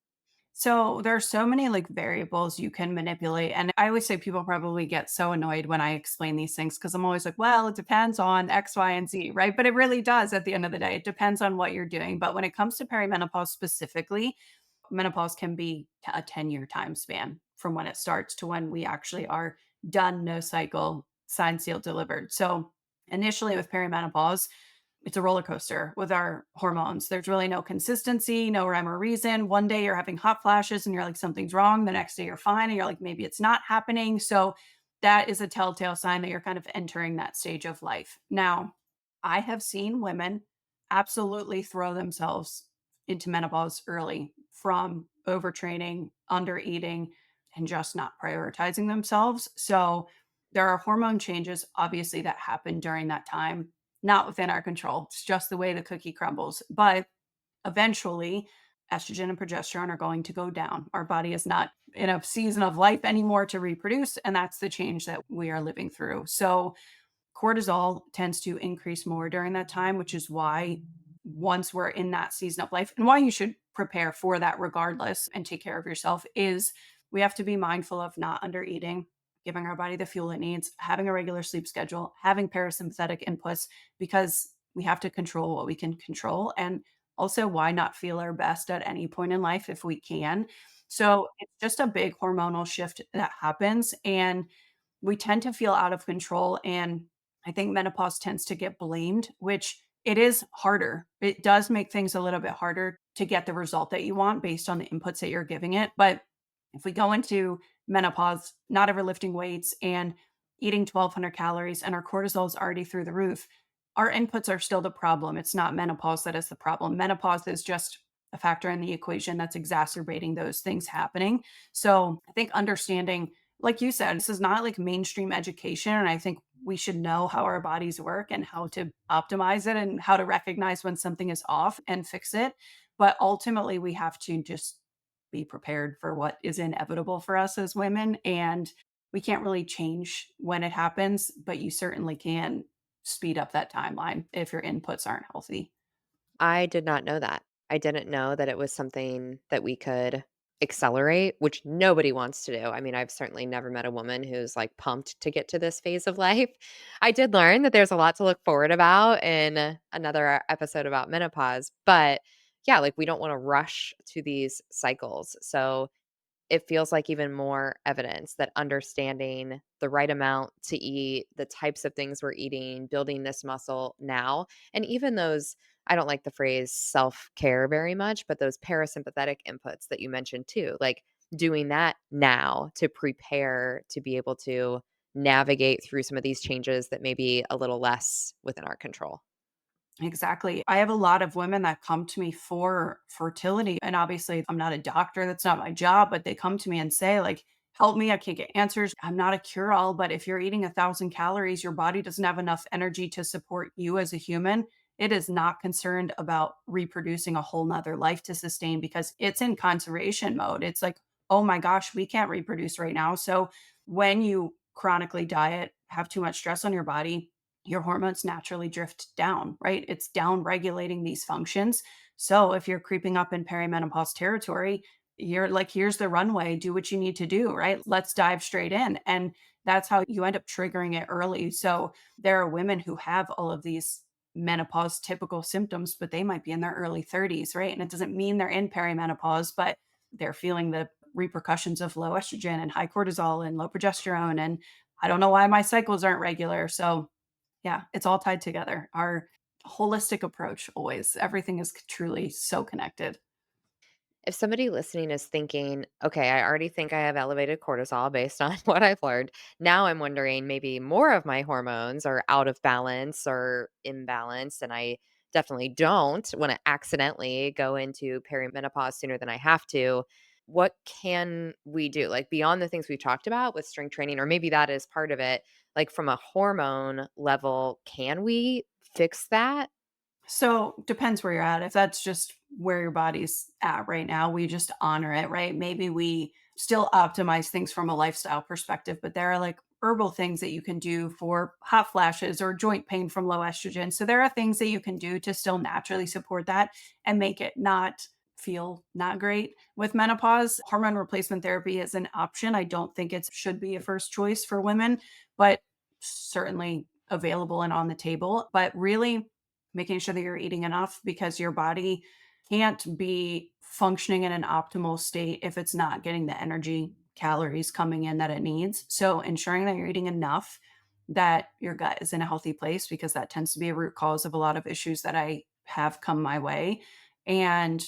So there are so many like variables you can manipulate. And I always say people probably get so annoyed when I explain these things because I'm always like, well, it depends on X, Y, and Z, right? But it really does at the end of the day. It depends on what you're doing. But when it comes to perimenopause specifically, menopause can be a 10-year time span from when it starts to when we actually are done, no cycle, signed, sealed, delivered. So initially with perimenopause, it's a roller coaster with our hormones. There's really no consistency, no rhyme or reason. One day you're having hot flashes and you're like, something's wrong. The next day you're fine and you're like, maybe it's not happening. So that is a telltale sign that you're kind of entering that stage of life. Now, I have seen women absolutely throw themselves into menopause early from overtraining, under eating, and just not prioritizing themselves. So there are hormone changes, obviously, that happen during that time, not within our control. It's just the way the cookie crumbles. But eventually, estrogen and progesterone are going to go down. Our body is not in a season of life anymore to reproduce. And that's the change that we are living through. So, cortisol tends to increase more during that time, which is why once we're in that season of life and why you should prepare for that regardless and take care of yourself is we have to be mindful of not under eating, giving our body the fuel it needs, having a regular sleep schedule, having parasympathetic inputs because we have to control what we can control. And also, why not feel our best at any point in life if we can? So it's just a big hormonal shift that happens. And we tend to feel out of control. And I think menopause tends to get blamed, which it is harder. It does make things a little bit harder to get the result that you want based on the inputs that you're giving it. But if we go into menopause, not ever lifting weights and eating 1,200 calories and our cortisol is already through the roof, our inputs are still the problem. It's not menopause that is the problem. Menopause is just a factor in the equation that's exacerbating those things happening. So I think understanding, like you said, this is not like mainstream education. And I think we should know how our bodies work and how to optimize it and how to recognize when something is off and fix it. But ultimately, we have to just be prepared for what is inevitable for us as women. And we can't really change when it happens, but you certainly can speed up that timeline if your inputs aren't healthy. I did not know that. I didn't know that it was something that we could accelerate, which nobody wants to do. I mean, I've certainly never met a woman who's like pumped to get to this phase of life. I did learn that there's a lot to look forward about in another episode about menopause, but yeah, like we don't want to rush to these cycles. So it feels like even more evidence that understanding the right amount to eat, the types of things we're eating, building this muscle now, and even those, I don't like the phrase self care very much, but those parasympathetic inputs that you mentioned too, like doing that now to prepare to be able to navigate through some of these changes that may be a little less within our control. Exactly. I have a lot of women that come to me for fertility. And obviously, I'm not a doctor, that's not my job, but they come to me and say, like, help me. I can't get answers. I'm not a cure all, but if you're eating 1,000 calories, your body doesn't have enough energy to support you as a human. It is not concerned about reproducing a whole nother life to sustain because it's in conservation mode. It's like, oh my gosh, we can't reproduce right now. So when you chronically diet, have too much stress on your body, your hormones naturally drift down, right? It's down regulating these functions. So if you're creeping up in perimenopause territory, you're like, here's the runway, do what you need to do, right? Let's dive straight in. And that's how you end up triggering it early. So there are women who have all of these menopause typical symptoms, but they might be in their early 30s, right? And it doesn't mean they're in perimenopause, but they're feeling the repercussions of low estrogen and high cortisol and low progesterone. And I don't know why my cycles aren't regular. So yeah, it's all tied together. Our holistic approach always, everything is truly so connected. If somebody listening is thinking, okay, I already think I have elevated cortisol based on what I've learned. Now I'm wondering maybe more of my hormones are out of balance or imbalanced. And I definitely don't want to accidentally go into perimenopause sooner than I have to. What can we do? Like beyond the things we talked about with strength training, or maybe that is part of it, like from a hormone level, can we fix that? So, depends where you're at. If that's just where your body's at right now, we just honor it, right? Maybe we still optimize things from a lifestyle perspective, but there are like herbal things that you can do for hot flashes or joint pain from low estrogen. So, there are things that you can do to still naturally support that and make it not feel not great. With menopause, hormone replacement therapy is an option. I don't think it should be a first choice for women, but certainly available and on the table. But really, making sure that you're eating enough because your body can't be functioning in an optimal state if it's not getting the energy calories coming in that it needs. So ensuring that you're eating enough, that your gut is in a healthy place because that tends to be a root cause of a lot of issues that I have come my way. And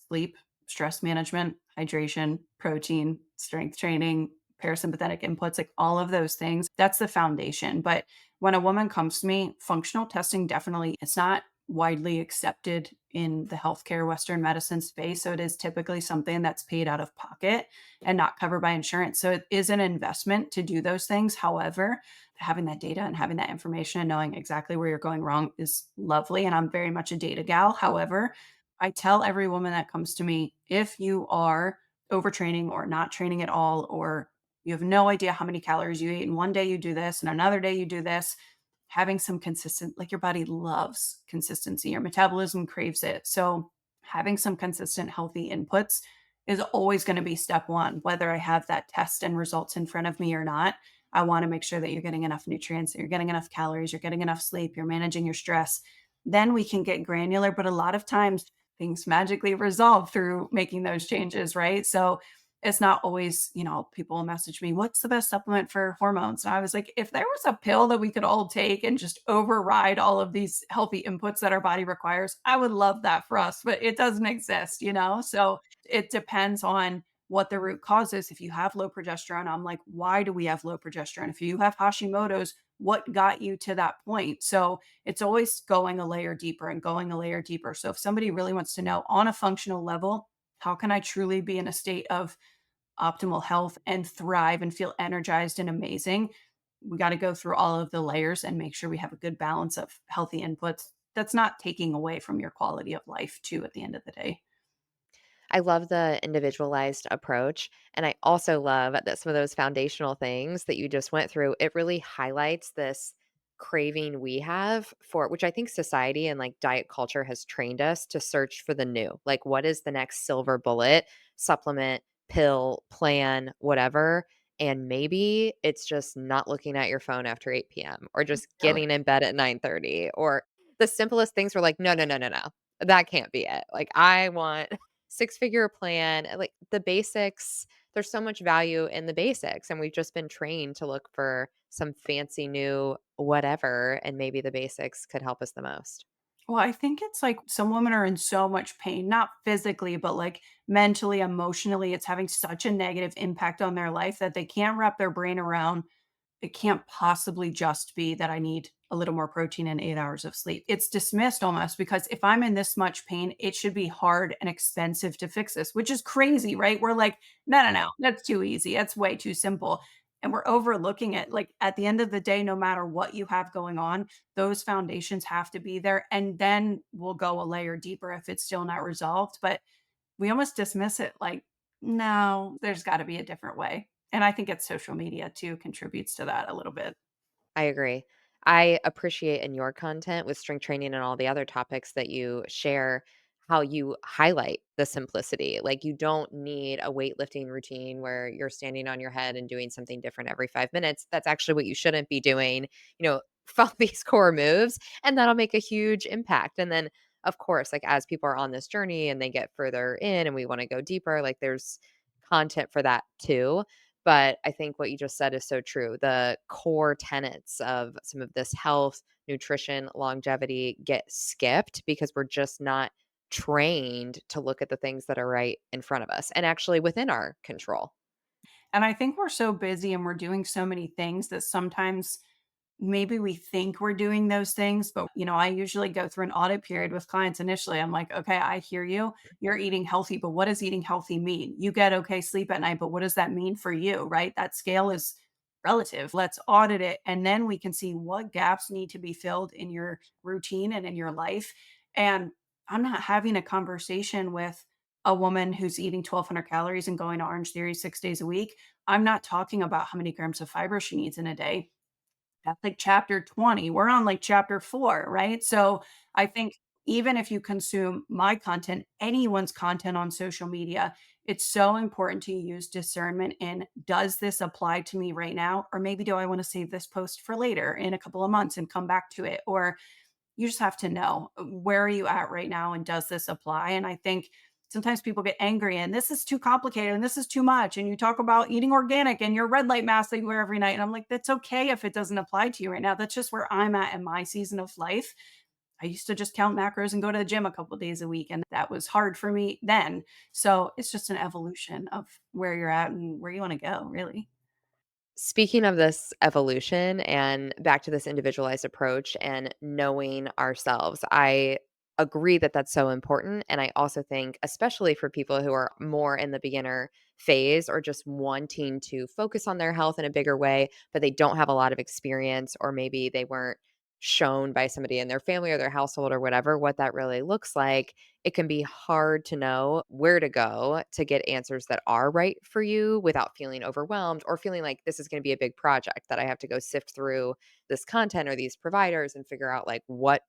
sleep, stress management, hydration, protein, strength training, parasympathetic inputs, like all of those things. That's the foundation. But when a woman comes to me, functional testing definitely it's not widely accepted in the healthcare Western medicine space. So it is typically something that's paid out of pocket and not covered by insurance. So it is an investment to do those things. However, having that data and having that information and knowing exactly where you're going wrong is lovely. And I'm very much a data gal. However, I tell every woman that comes to me if you are overtraining or not training at all, or you have no idea how many calories you eat, and one day you do this and another day you do this, having some consistent, like your body loves consistency, your metabolism craves it. So, having some consistent, healthy inputs is always going to be step one, whether I have that test and results in front of me or not. I want to make sure that you're getting enough nutrients, that you're getting enough calories, you're getting enough sleep, you're managing your stress. Then we can get granular. But a lot of times things magically resolve through making those changes, right? So, it's not always, people will message me, what's the best supplement for hormones? And I was like, if there was a pill that we could all take and just override all of these healthy inputs that our body requires, I would love that for us, but it doesn't exist. So it depends on what the root cause is. If you have low progesterone, I'm like, why do we have low progesterone? If you have Hashimoto's, what got you to that point? So it's always going a layer deeper and going a layer deeper. So if somebody really wants to know on a functional level, how can I truly be in a state of optimal health and thrive and feel energized and amazing? We got to go through all of the layers and make sure we have a good balance of healthy inputs that's not taking away from your quality of life, too, at the end of the day. I love the individualized approach. And I also love that some of those foundational things that you just went through, it really highlights this craving we have for which I think society and like diet culture has trained us to search for the new. Like, what is the next silver bullet, supplement, pill, plan, whatever? And maybe it's just not looking at your phone after 8 p.m. or just Really. getting in bed at 9:30 or the simplest things were like, no, no, no, no, no. That can't be it. Like, I want six-figure plan, like, the basics, there's so much value in the basics, and we've just been trained to look for some fancy new whatever, and maybe the basics could help us the most. Well, I think it's like some women are in so much pain, not physically, but like mentally, emotionally. It's having such a negative impact on their life that they can't wrap their brain around it can't possibly just be that I need a little more protein and 8 hours of sleep. It's dismissed almost because if I'm in this much pain, it should be hard and expensive to fix this, which is crazy, right? We're like, no, no, no, that's too easy. That's way too simple. And we're overlooking it. Like at the end of the day, no matter what you have going on, those foundations have to be there. And then we'll go a layer deeper if it's still not resolved. But we almost dismiss it like, no, there's got to be a different way. And I think it's social media too contributes to that a little bit. I agree. I appreciate in your content with strength training and all the other topics that you share how you highlight the simplicity. Like you don't need a weightlifting routine where you're standing on your head and doing something different every 5 minutes. That's actually what you shouldn't be doing. Follow these core moves and that'll make a huge impact. And then of course, like as people are on this journey and they get further in and we want to go deeper, like there's content for that too. But I think what you just said is so true. The core tenets of some of this health, nutrition, longevity get skipped because we're just not trained to look at the things that are right in front of us and actually within our control. And I think we're so busy and we're doing so many things that sometimes maybe we think we're doing those things, but I usually go through an audit period with clients initially. I'm like, okay, I hear you. You're eating healthy, but what does eating healthy mean? You get okay sleep at night, but what does that mean for you? Right? That scale is relative. Let's audit it. And then we can see what gaps need to be filled in your routine and in your life. And I'm not having a conversation with a woman who's eating 1,200 calories and going to Orange Theory 6 days a week. I'm not talking about how many grams of fiber she needs in a day. That's like chapter 20. We're on like chapter 4, right? So I think even if you consume my content, anyone's content on social media, it's so important to use discernment in, does this apply to me right now? Or maybe do I want to save this post for later in a couple of months and come back to it? Or you just have to know, where are you at right now and does this apply? And I think sometimes people get angry and this is too complicated and this is too much. And you talk about eating organic and your red light mask that you wear every night. And I'm like, that's okay if it doesn't apply to you right now. That's just where I'm at in my season of life. I used to just count macros and go to the gym a couple days a week, and that was hard for me then. So it's just an evolution of where you're at and where you want to go, really. Speaking of this evolution and back to this individualized approach and knowing ourselves, I agree that that's so important. And I also think, especially for people who are more in the beginner phase or just wanting to focus on their health in a bigger way, but they don't have a lot of experience, or maybe they weren't shown by somebody in their family or their household or whatever, what that really looks like, it can be hard to know where to go to get answers that are right for you without feeling overwhelmed or feeling like this is going to be a big project that I have to go sift through this content or these providers and figure out like what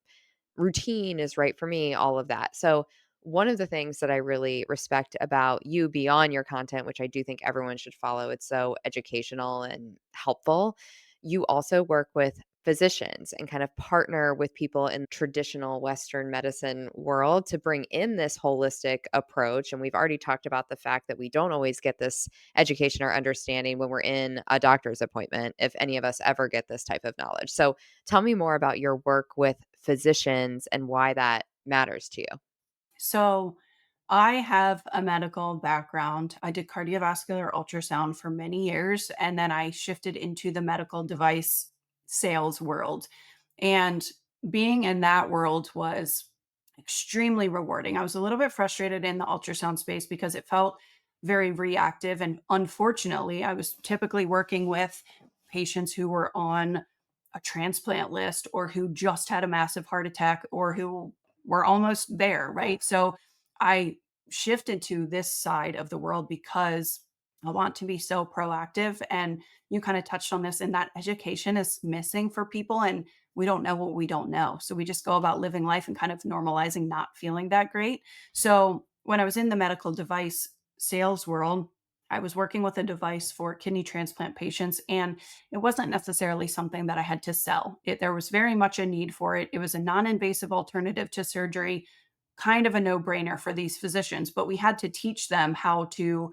routine is right for me, all of that. So, one of the things that I really respect about you beyond your content, which I do think everyone should follow, it's so educational and helpful. You also work with physicians and kind of partner with people in traditional Western medicine world to bring in this holistic approach. And we've already talked about the fact that we don't always get this education or understanding when we're in a doctor's appointment, if any of us ever get this type of knowledge. So, tell me more about your work with physicians and why that matters to you. So I have a medical background. I did cardiovascular ultrasound for many years, and then I shifted into the medical device sales world. And being in that world was extremely rewarding. I was a little bit frustrated in the ultrasound space because it felt very reactive. And unfortunately, I was typically working with patients who were on a transplant list or who just had a massive heart attack or who were almost there, right? So I shifted to this side of the world because I want to be so proactive. And you kind of touched on this, and that education is missing for people. And we don't know what we don't know. So we just go about living life and kind of normalizing not feeling that great. So when I was in the medical device sales world, I was working with a device for kidney transplant patients, and it wasn't necessarily something that I had to sell. There was very much a need for it. It was a non invasive alternative to surgery, kind of a no brainer for these physicians, but we had to teach them how to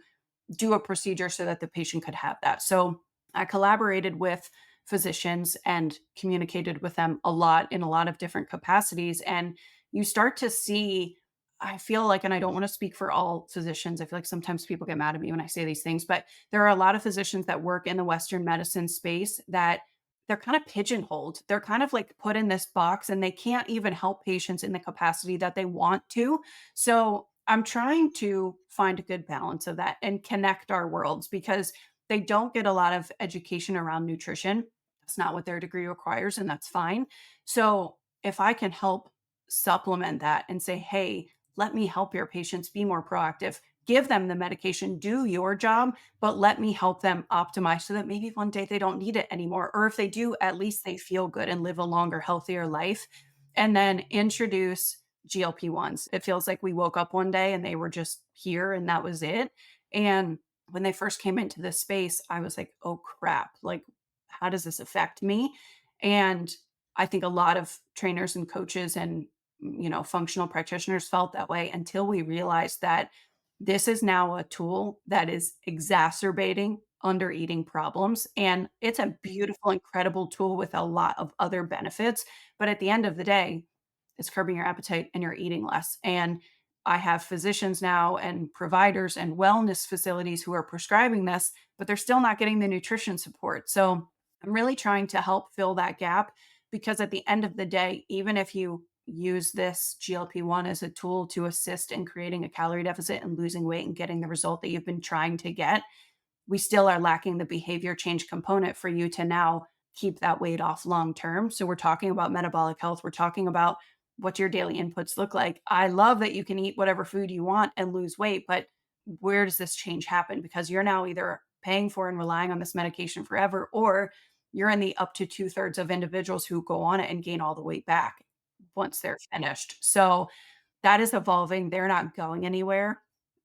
do a procedure so that the patient could have that. So I collaborated with physicians and communicated with them a lot in a lot of different capacities. And you start to see I feel like, and I don't want to speak for all physicians, I feel like sometimes people get mad at me when I say these things, but there are a lot of physicians that work in the Western medicine space that they're kind of pigeonholed. They're kind of like put in this box and they can't even help patients in the capacity that they want to. So I'm trying to find a good balance of that and connect our worlds because they don't get a lot of education around nutrition. That's not what their degree requires, and that's fine. So if I can help supplement that and say, hey, let me help your patients be more proactive. Give them the medication, do your job, but let me help them optimize so that maybe one day they don't need it anymore. Or if they do, at least they feel good and live a longer, healthier life. And then introduce GLP-1s. It feels like we woke up one day and they were just here and that was it. And when they first came into this space, I was like, oh crap, like, how does this affect me? And I think a lot of trainers and coaches and functional practitioners felt that way until we realized that this is now a tool that is exacerbating under eating problems. And it's a beautiful, incredible tool with a lot of other benefits. But at the end of the day, it's curbing your appetite and you're eating less. And I have physicians now and providers and wellness facilities who are prescribing this, but they're still not getting the nutrition support. So I'm really trying to help fill that gap because at the end of the day, even if you use this GLP-1 as a tool to assist in creating a calorie deficit and losing weight and getting the result that you've been trying to get, we still are lacking the behavior change component for you to now keep that weight off long term. So we're talking about metabolic health. We're talking about what your daily inputs look like. I love that you can eat whatever food you want and lose weight, but where does this change happen? Because you're now either paying for and relying on this medication forever, or you're in the up to two-thirds of individuals who go on it and gain all the weight back once they're finished. So that is evolving. They're not going anywhere.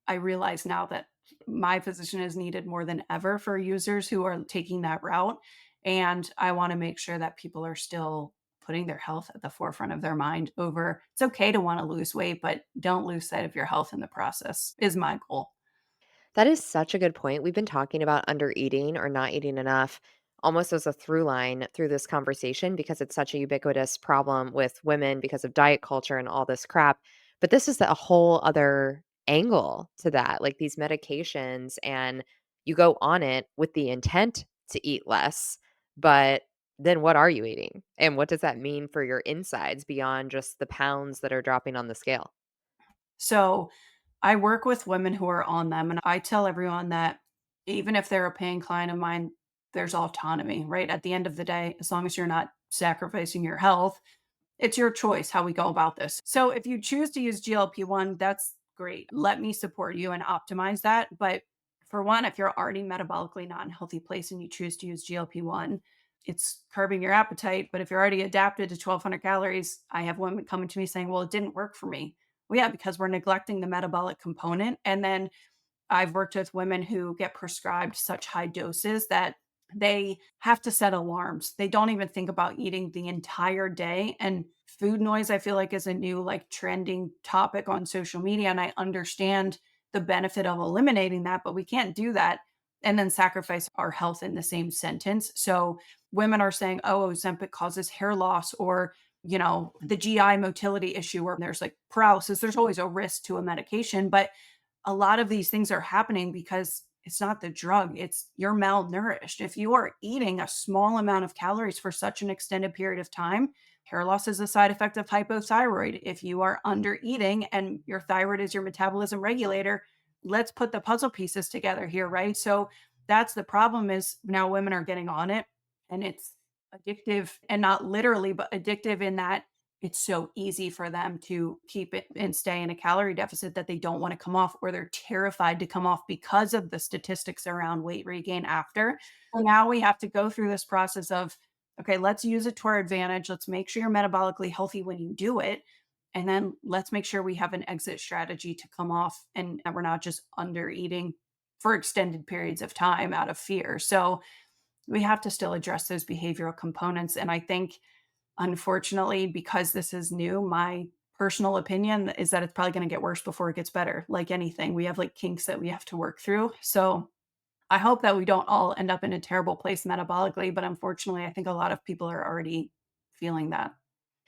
I realize now that my position is needed more than ever for users who are taking that route. And I want to make sure that people are still putting their health at the forefront of their mind over it's okay to want to lose weight, but don't lose sight of your health in the process, is my goal. That is such a good point. We've been talking about under eating or not eating enough almost as a through line through this conversation because it's such a ubiquitous problem with women because of diet culture and all this crap. But this is a whole other angle to that. Like these medications, and you go on it with the intent to eat less, but then what are you eating? And what does that mean for your insides beyond just the pounds that are dropping on the scale? So I work with women who are on them, and I tell everyone that even if they're a paying client of mine, there's autonomy, right? At the end of the day, as long as you're not sacrificing your health, it's your choice how we go about this. So if you choose to use GLP-1, that's great. Let me support you and optimize that. But for one, if you're already metabolically not in a healthy place and you choose to use GLP-1, it's curbing your appetite. But if you're already adapted to 1,200 calories, I have women coming to me saying, well, it didn't work for me. Well, yeah, because we're neglecting the metabolic component. And then I've worked with women who get prescribed such high doses that they have to set alarms. They don't even think about eating the entire day. And food noise, I feel like, is a new, like, trending topic on social media. And I understand the benefit of eliminating that, but we can't do that and then sacrifice our health in the same sentence. So women are saying, oh, Ozempic causes hair loss, or the GI motility issue, where there's like paralysis. There's always a risk to a medication, but a lot of these things are happening because it's not the drug, it's you're malnourished. If you are eating a small amount of calories for such an extended period of time, hair loss is a side effect of hypothyroid. If you are under eating and your thyroid is your metabolism regulator, let's put the puzzle pieces together here, right? So that's the problem, is now women are getting on it and it's addictive, and not literally, but addictive in that it's so easy for them to keep it and stay in a calorie deficit that they don't want to come off, or they're terrified to come off because of the statistics around weight regain after. So now we have to go through this process of, okay, let's use it to our advantage. Let's make sure you're metabolically healthy when you do it. And then let's make sure we have an exit strategy to come off and that we're not just under eating for extended periods of time out of fear. So we have to still address those behavioral components. And I think, unfortunately, because this is new, my personal opinion is that it's probably going to get worse before it gets better. Like anything, we have like kinks that we have to work through. So I hope that we don't all end up in a terrible place metabolically. But unfortunately, I think a lot of people are already feeling that.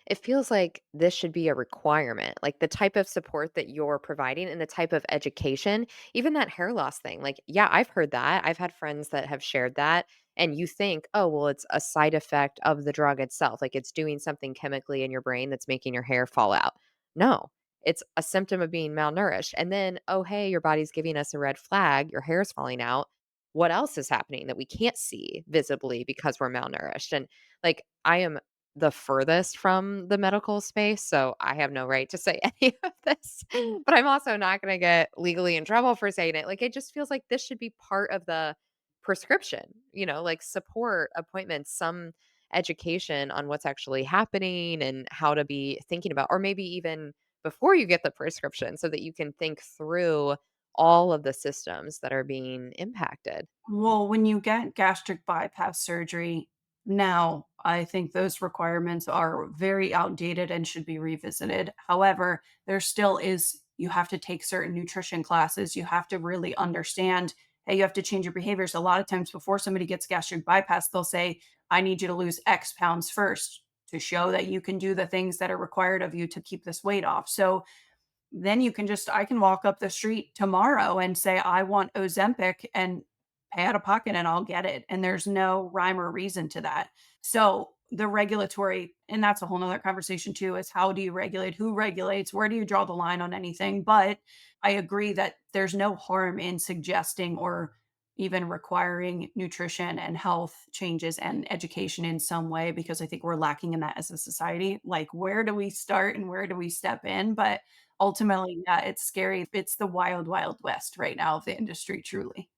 It feels like this should be a requirement, like the type of support that you're providing and the type of education, even that hair loss thing. Like, yeah, I've heard that. I've had friends that have shared that. And you think, oh, well, it's a side effect of the drug itself. Like it's doing something chemically in your brain that's making your hair fall out. No, it's a symptom of being malnourished. And then, oh, hey, your body's giving us a red flag. Your hair's falling out. What else is happening that we can't see visibly because we're malnourished? And like, I am the furthest from the medical space, so I have no right to say any of this, but I'm also not gonna get legally in trouble for saying it. Like, it just feels like this should be part of the prescription, like support appointments, some education on what's actually happening and how to be thinking about, or maybe even before you get the prescription so that you can think through all of the systems that are being impacted. Well, when you get gastric bypass surgery, now I think those requirements are very outdated and should be revisited. However, there still is, you have to take certain nutrition classes. You have to really understand, hey, you have to change your behaviors. A lot of times before somebody gets gastric bypass, they'll say, I need you to lose X pounds first to show that you can do the things that are required of you to keep this weight off. So then you can just, I can walk up the street tomorrow and say, I want Ozempic and pay out of pocket and I'll get it. And there's no rhyme or reason to that. So the regulatory, and that's a whole nother conversation too, is how do you regulate? Who regulates? Where do you draw the line on anything? But I agree that there's no harm in suggesting or even requiring nutrition and health changes and education in some way, because I think we're lacking in that as a society. Like, where do we start and where do we step in? But ultimately, yeah, it's scary. It's the wild, wild west right now of the industry, truly.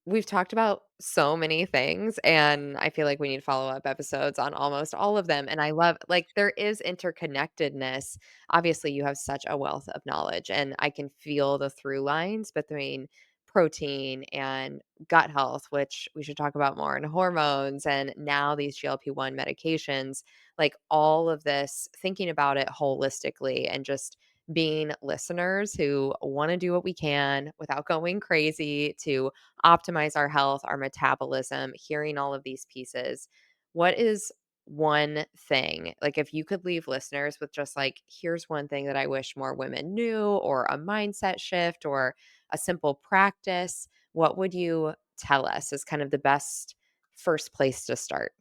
We've talked about so many things, and I feel like we need follow-up episodes on almost all of them, and I love like, there is interconnectedness. Obviously, you have such a wealth of knowledge, and I can feel the through lines between protein and gut health, which we should talk about more, and hormones, and now these GLP-1 medications, like, all of this, thinking about it holistically and just being listeners who wanna do what we can without going crazy to optimize our health, our metabolism, hearing all of these pieces. What is one thing, like if you could leave listeners with just like, here's one thing that I wish more women knew, or a mindset shift, or a simple practice, what would you tell us is kind of the best first place to start?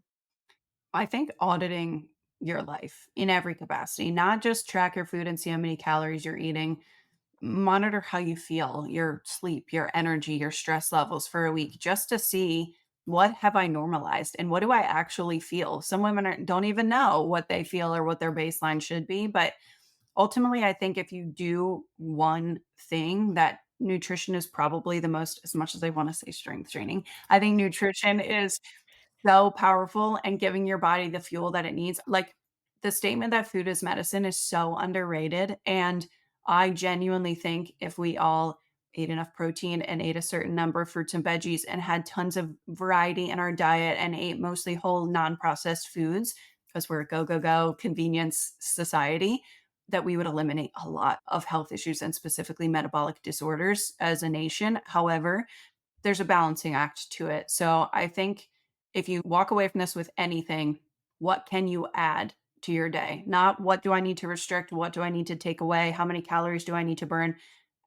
I think auditing your life in every capacity, not just track your food and see how many calories you're eating. Monitor how you feel, your sleep, your energy, your stress levels for a week, just to see, what have I normalized and what do I actually feel? Some women don't even know what they feel or what their baseline should be. But ultimately, I think if you do one thing, that nutrition is probably the most, as much as I want to say strength training, I think nutrition is so powerful and giving your body the fuel that it needs. Like, the statement that food is medicine is so underrated. And I genuinely think if we all ate enough protein and ate a certain number of fruits and veggies and had tons of variety in our diet and ate mostly whole, non processed foods, because we're a go, go, go convenience society, that we would eliminate a lot of health issues and specifically metabolic disorders as a nation. However, there's a balancing act to it. So I think if you walk away from this with anything, what can you add to your day? Not what do I need to restrict? What do I need to take away? How many calories do I need to burn?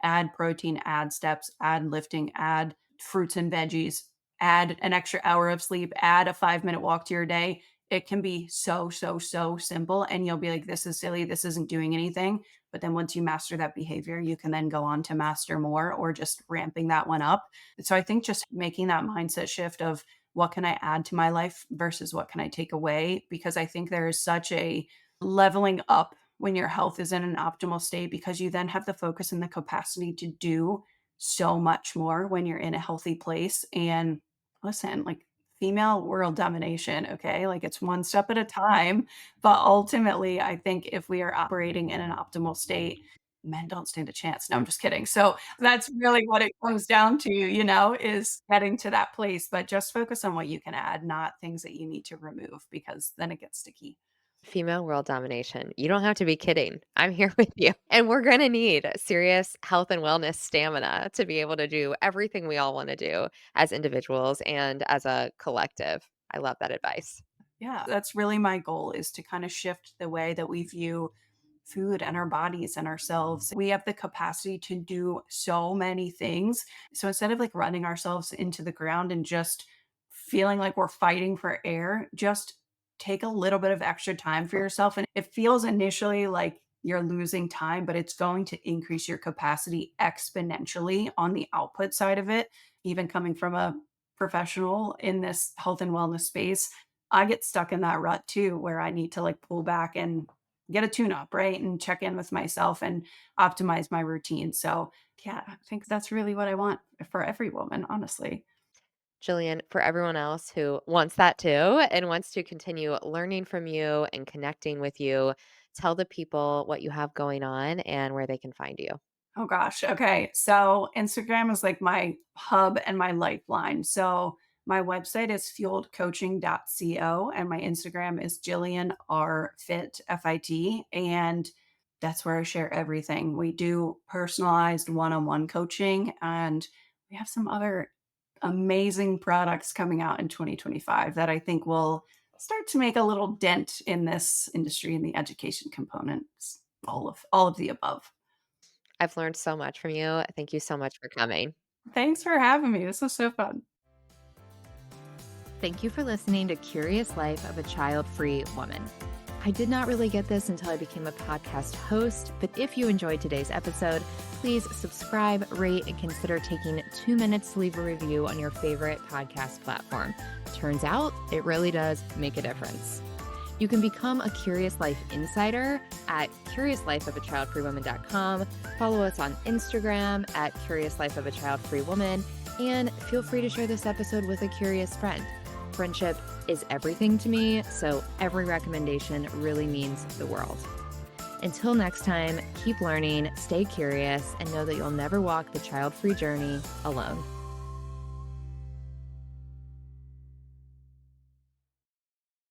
Add protein, add steps, add lifting, add fruits and veggies, add an extra hour of sleep, add a 5-minute walk to your day. It can be so, so, so simple. And you'll be like, this is silly. This isn't doing anything. But then once you master that behavior, you can then go on to master more or just ramping that one up. So I think just making that mindset shift of, what can I add to my life versus what can I take away? Because I think there is such a leveling up when your health is in an optimal state, because you then have the focus and the capacity to do so much more when you're in a healthy place. And listen, like, female world domination, okay? Like, it's one step at a time. But ultimately, I think if we are operating in an optimal state, men don't stand a chance. No, I'm just kidding. So that's really what it comes down to, is getting to that place, but just focus on what you can add, not things that you need to remove, because then it gets sticky. Female world domination. You don't have to be kidding. I'm here with you. And we're going to need serious health and wellness stamina to be able to do everything we all want to do as individuals and as a collective. I love that advice. Yeah, that's really my goal, is to kind of shift the way that we view food and our bodies and ourselves. We have the capacity to do so many things. So instead of like running ourselves into the ground and just feeling like we're fighting for air, just take a little bit of extra time for yourself. And it feels initially like you're losing time, but it's going to increase your capacity exponentially on the output side of it. Even coming from a professional in this health and wellness space, I get stuck in that rut too, where I need to like pull back and get a tune up, right? And check in with myself and optimize my routine. So, yeah, I think that's really what I want for every woman, honestly. Jillian, for everyone else who wants that too and wants to continue learning from you and connecting with you, tell the people what you have going on and where they can find you. Oh gosh. Okay. So Instagram is like my hub and my lifeline. So my website is fueledcoaching.co and my Instagram is Jillian R Fit FIT. And that's where I share everything. We do personalized one-on-one coaching, and we have some other amazing products coming out in 2025 that I think will start to make a little dent in this industry and the education components. All of the above. I've learned so much from you. Thank you so much for coming. Thanks for having me. This was so fun. Thank you for listening to Curious Life of a Child-Free Woman. I did not really get this until I became a podcast host, but if you enjoyed today's episode, please subscribe, rate, and consider taking 2 minutes to leave a review on your favorite podcast platform. Turns out, it really does make a difference. You can become a Curious Life insider at CuriousLifeOfAChildFreeWoman.com. Follow us on Instagram at Curious Life of a Child-Free Woman, and feel free to share this episode with a curious friend. Friendship is everything to me, so every recommendation really means the world. Until next time, keep learning, stay curious, and know that you'll never walk the child-free journey alone.